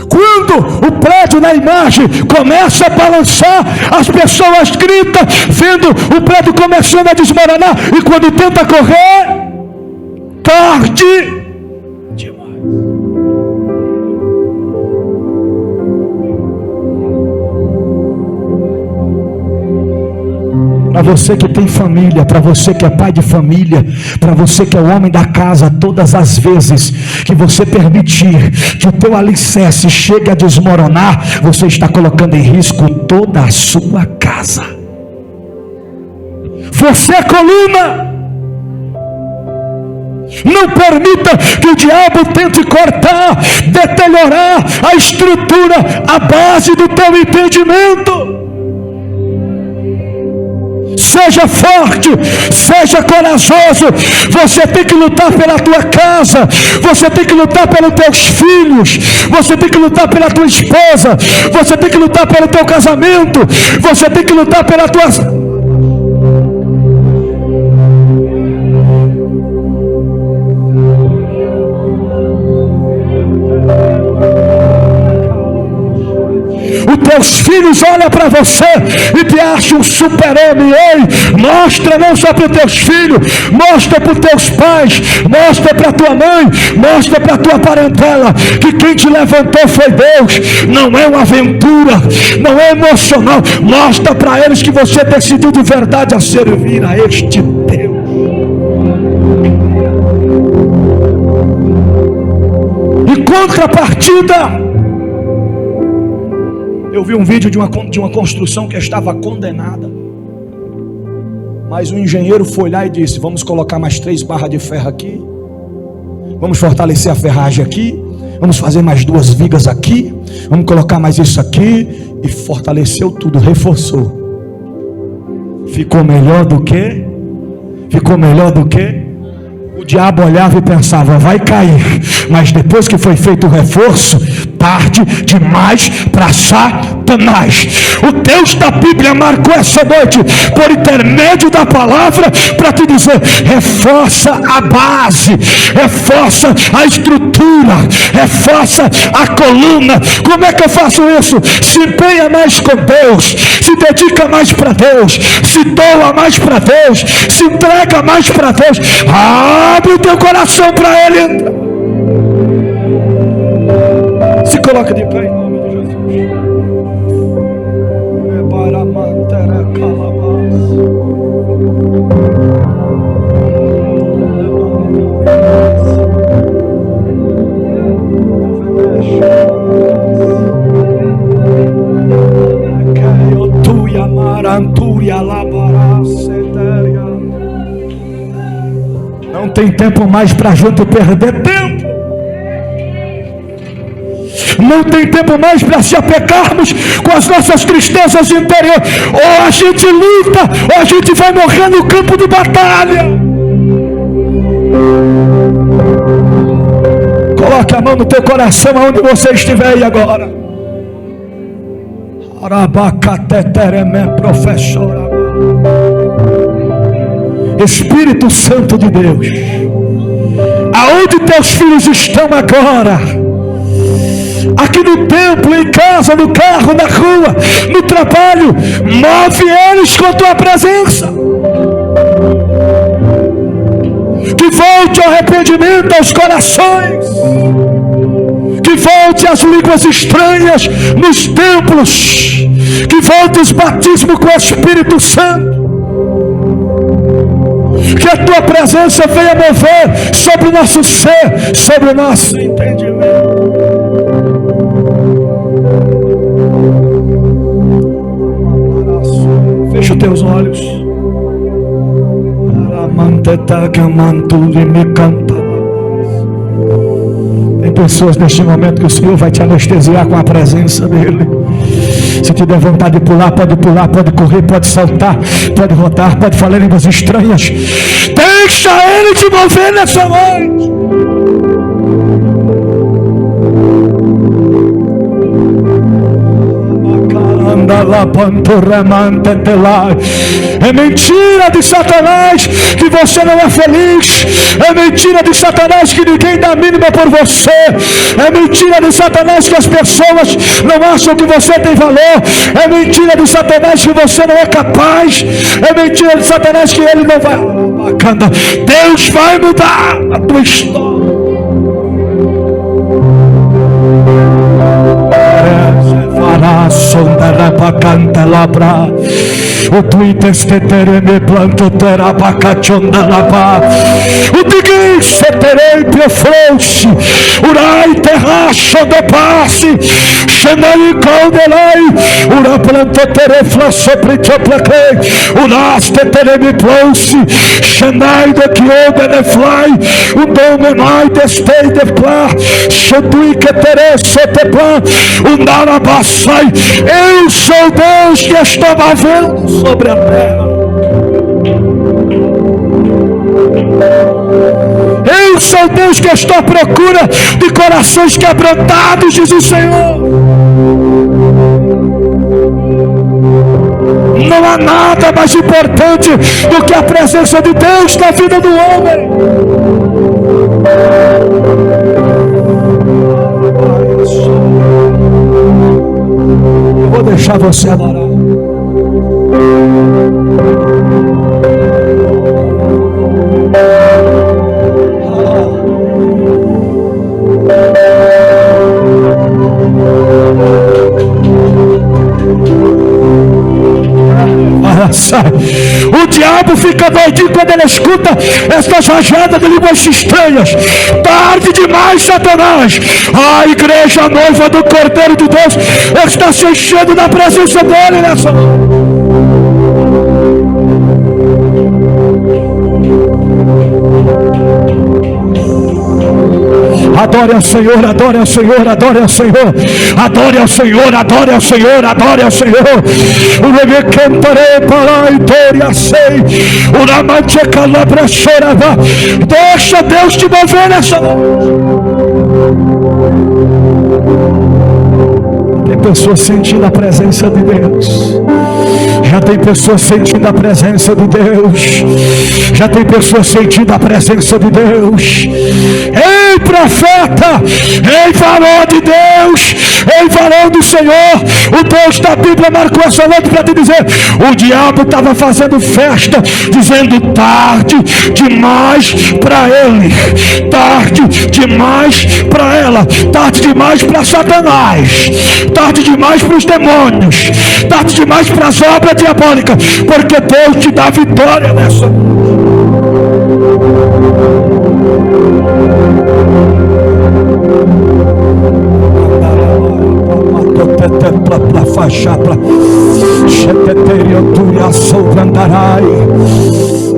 Quando o prédio na imagem começa a balançar, as pessoas gritam, vendo o prédio começando a desmoronar, e quando tenta correr, tarde demais. Para você que tem família, para você que é pai de família, para você que é o homem da casa, todas as vezes que você permitir que o teu alicerce chegue a desmoronar, você está colocando em risco toda a sua casa. Você é coluna. Não permita que o diabo tente cortar, deteriorar a estrutura, a base do teu entendimento. Seja forte, seja corajoso. Você tem que lutar pela tua casa, você tem que lutar pelos teus filhos, você tem que lutar pela tua esposa, você tem que lutar pelo teu casamento, você tem que lutar pela tua... Os teus filhos olham para você e te acham um super-homem. Ei, mostra não só para os teus filhos, mostra para os teus pais, mostra para a tua mãe, mostra para a tua parentela, que quem te levantou foi Deus. Não é uma aventura, não é emocional. Mostra para eles que você decidiu de verdade a servir a este Deus. Em contrapartida, eu vi um vídeo de uma construção que estava condenada, mas o engenheiro foi lá e disse: vamos colocar mais 3 barras de ferro aqui, vamos fortalecer a ferragem aqui, vamos fazer mais 2 vigas aqui, vamos colocar mais isso aqui, e fortaleceu tudo, reforçou. Ficou melhor do que? O diabo olhava e pensava: vai cair. Mas depois que foi feito o reforço, tarde demais para Satanás. O Deus da Bíblia marcou essa noite, por intermédio da palavra, para te dizer: reforça a base, reforça a estrutura, reforça a coluna. Como é que eu faço isso? Se empenha mais com Deus, se dedica mais para Deus, se doa mais para Deus, se entrega mais para Deus. Abre o teu coração para Ele. Se coloca de pé em nome de Jesus. Para manter a não tem tempo mais para a gente perder tempo. Não tem tempo mais para se apegarmos com as nossas tristezas interiores. Ou a gente luta, ou a gente vai morrer no campo de batalha. Coloque a mão no teu coração aonde você estiver aí agora. Espírito Santo de Deus, aonde teus filhos estão agora, aqui no templo, em casa, no carro, na rua, no trabalho, move eles com a tua presença. Que volte o arrependimento aos corações, que volte as línguas estranhas nos templos, que volte os batismos com o Espírito Santo. Que a tua presença venha mover sobre o nosso ser, sobre o nosso entendimento. olhos. Tem pessoas neste momento que o Senhor vai te anestesiar com a presença dEle. Se te der vontade de pular, pode correr, pode saltar, pode rodar, pode falar línguas estranhas. Deixa Ele te mover nessa noite. É mentira de Satanás que você não é feliz. É mentira de Satanás que ninguém dá a mínima por você. É mentira de Satanás que as pessoas não acham que você tem valor. É mentira de Satanás que você não é capaz. É mentira de Satanás que ele não vai. Deus vai mudar a tua história. O Twitter me planto terabacachonda lava. O Tigre seterei piofrouxe. Urai terracho de passe. Xenai caldelai. Ura planto terefla sopri choplaquei. Uras tetere me plouxe. Xenai de quioda de fly. O domenai destei de plá. Xedui que tere soteplan. Undarabassai. Eu sou Deus que estava vendo sobre a terra. Eu sou Deus que estou à procura de corações quebrantados, diz o Senhor. Não há nada mais importante do que a presença de Deus na vida do homem. Eu vou deixar você adorar. O diabo fica doidinho quando ele escuta essas rajadas de línguas estranhas. Tarde demais, Satanás. A igreja noiva do Cordeiro de Deus está se enchendo da presença dele nessa noite. Adore ao Senhor, adore ao Senhor, adore ao Senhor, adore ao Senhor, adore ao Senhor, adore ao Senhor. O rebe cantarei para e toria sei. O ramante calabra chorava. Deixa Deus te mover nessa noite. Tem pessoas sentindo a presença de Deus. Já tem pessoas sentindo a presença de Deus. Já tem pessoas sentindo a presença de Deus. Ei, profeta! Ei, varão de Deus! Ei, varão do Senhor! O Deus da Bíblia marcou essa noite para te dizer: o diabo estava fazendo festa, dizendo tarde demais para ele, tarde demais para ela, tarde demais para Satanás, tarde demais para os demônios, tarde demais para as obras diabólicas, porque Deus te dá vitória nessa.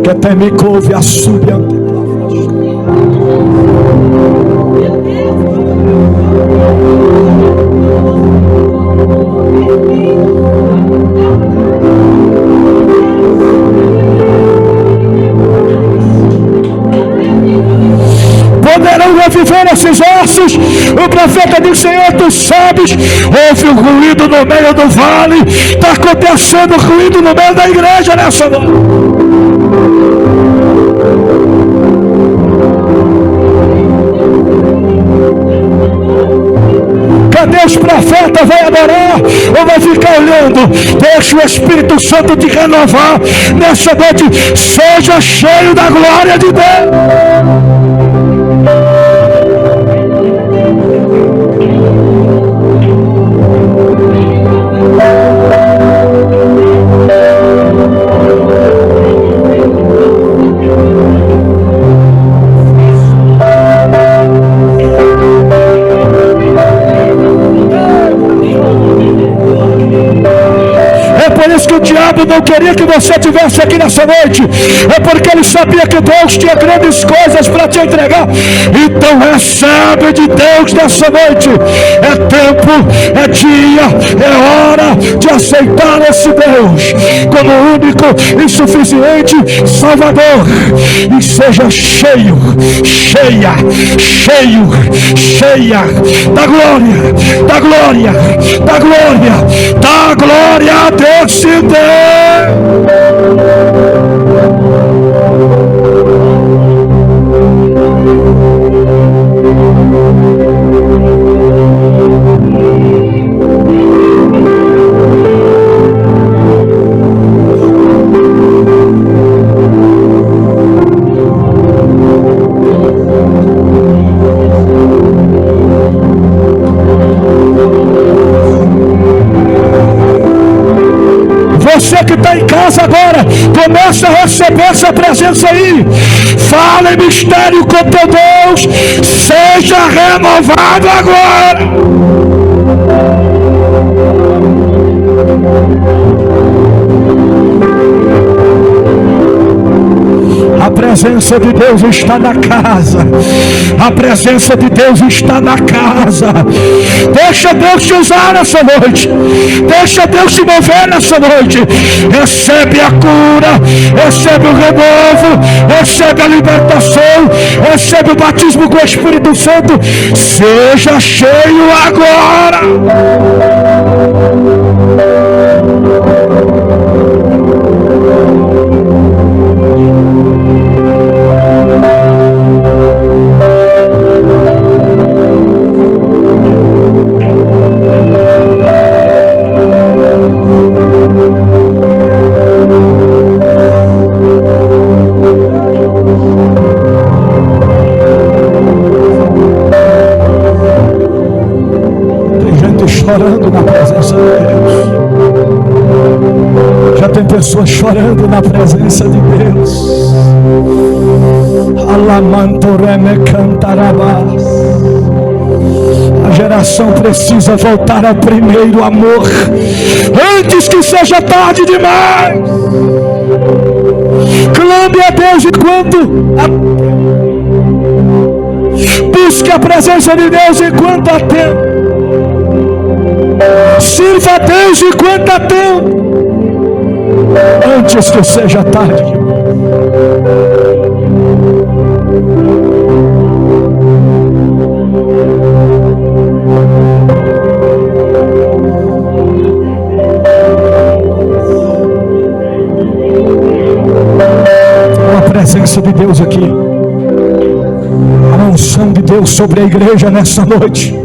Que até me couve a súbia. Poderão reviver esses ossos. O profeta diz: Senhor, tu sabes, houve um ruído no meio do vale. Está acontecendo ruído no meio da igreja nessa noite. Cadê os profetas? Vai adorar ou vai ficar olhando? Deixa o Espírito Santo te renovar nessa noite. Seja cheio da glória de Deus. diabo não queria que você estivesse aqui nessa noite, é porque ele sabia que Deus tinha grandes coisas para te entregar. Então recebe de Deus nessa noite. É tempo, é dia, é hora de aceitar esse Deus como o único e suficiente Salvador, e seja cheio, cheia, cheio, cheia da glória, da glória, da glória, da glória desse Deus. Você que está em casa agora, começa a receber essa presença aí. Fala em mistério com teu Deus. Seja renovado agora. A presença de Deus está na casa. A presença de Deus está na casa. Deixa Deus te usar nessa noite. Deixa Deus te mover nessa noite. Recebe a cura, recebe o renovo, recebe a libertação, recebe o batismo com o Espírito Santo. Seja cheio agora. Chorando na presença de Deus. Já tem pessoas chorando na presença de Deus. Alamantoreme cantarabás. A geração precisa voltar ao primeiro amor antes que seja tarde demais. Clame a Deus enquanto busque a presença de Deus enquanto há tempo. Sirva a Deus enquanto há tempo, antes que seja tarde. A presença de Deus aqui, a unção de Deus sobre a igreja nessa noite.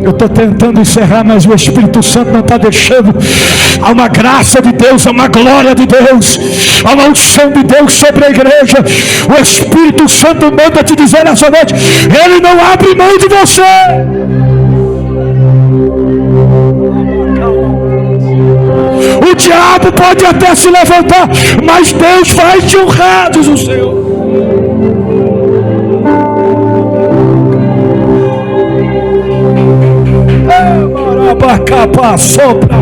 Eu estou tentando encerrar, mas o Espírito Santo não está deixando. Há uma graça de Deus, há uma glória de Deus, há uma unção de Deus sobre a igreja. O Espírito Santo manda te dizer nessa noite: Ele não abre mão de você. O diabo pode até se levantar, mas Deus vai te honrar, diz o Senhor. Capa sopra.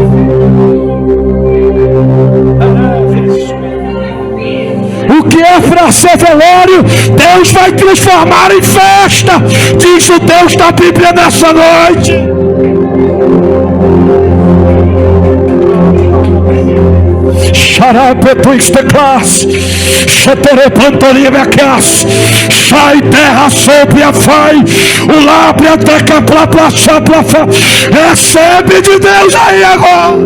O que é para ser velório, Deus vai transformar em festa, diz o Deus da Bíblia nessa noite. Sai terra sobre a fai, o lábio até que a recebe de Deus aí agora.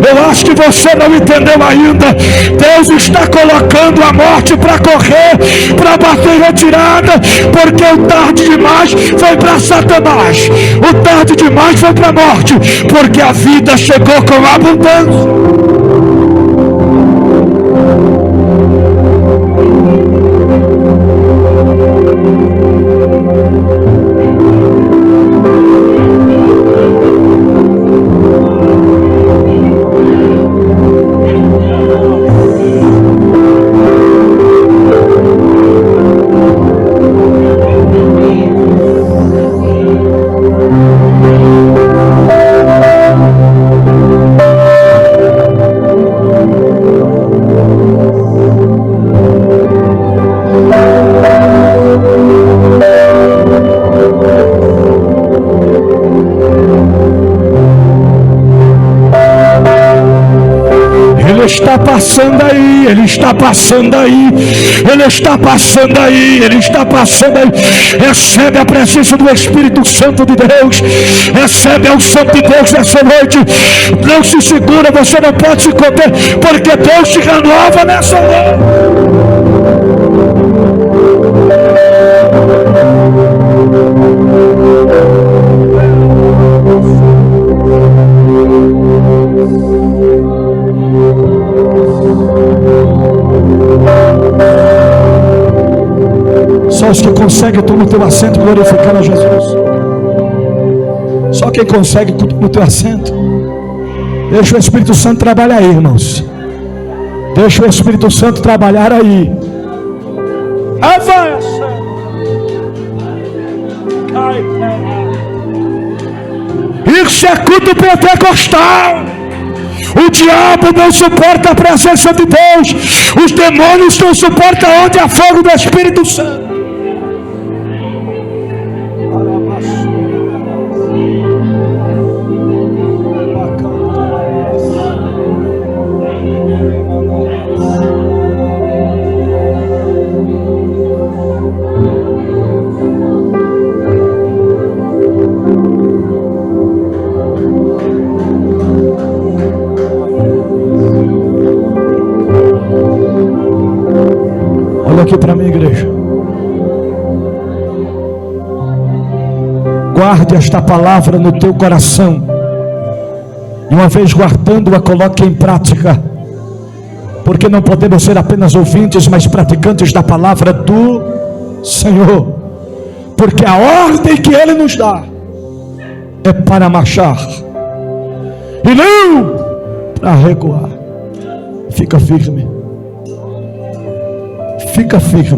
Eu acho que você não entendeu ainda. Deus está colocando a morte para correr, para bater retirada, porque o tarde demais foi para Satanás, o tarde demais foi para a morte, porque a vida chegou com abundância. está passando aí, Ele está passando aí, Ele está passando aí, Ele está passando aí. Recebe a presença do Espírito Santo de Deus, recebe a unção de Deus nessa noite. Não se segura, você não pode se conter, porque Deus te renova nessa noite. Só os que conseguem, tu no teu assento, glorificar a Jesus. Só quem consegue, tu no teu assento. Deixa o Espírito Santo trabalhar aí, irmãos. Deixa o Espírito Santo trabalhar aí. Avança. Isso é culto pentecostal. O diabo não suporta a presença de Deus. Os demônios não suportam onde há fogo do Espírito Santo. Olha aqui para mim, igreja. Guarde esta palavra no teu coração. E uma vez guardando-a, coloque em prática. Porque não podemos ser apenas ouvintes, mas praticantes da palavra do Senhor. Porque a ordem que Ele nos dá é para marchar e não para recuar. Fica firme. Fica firme.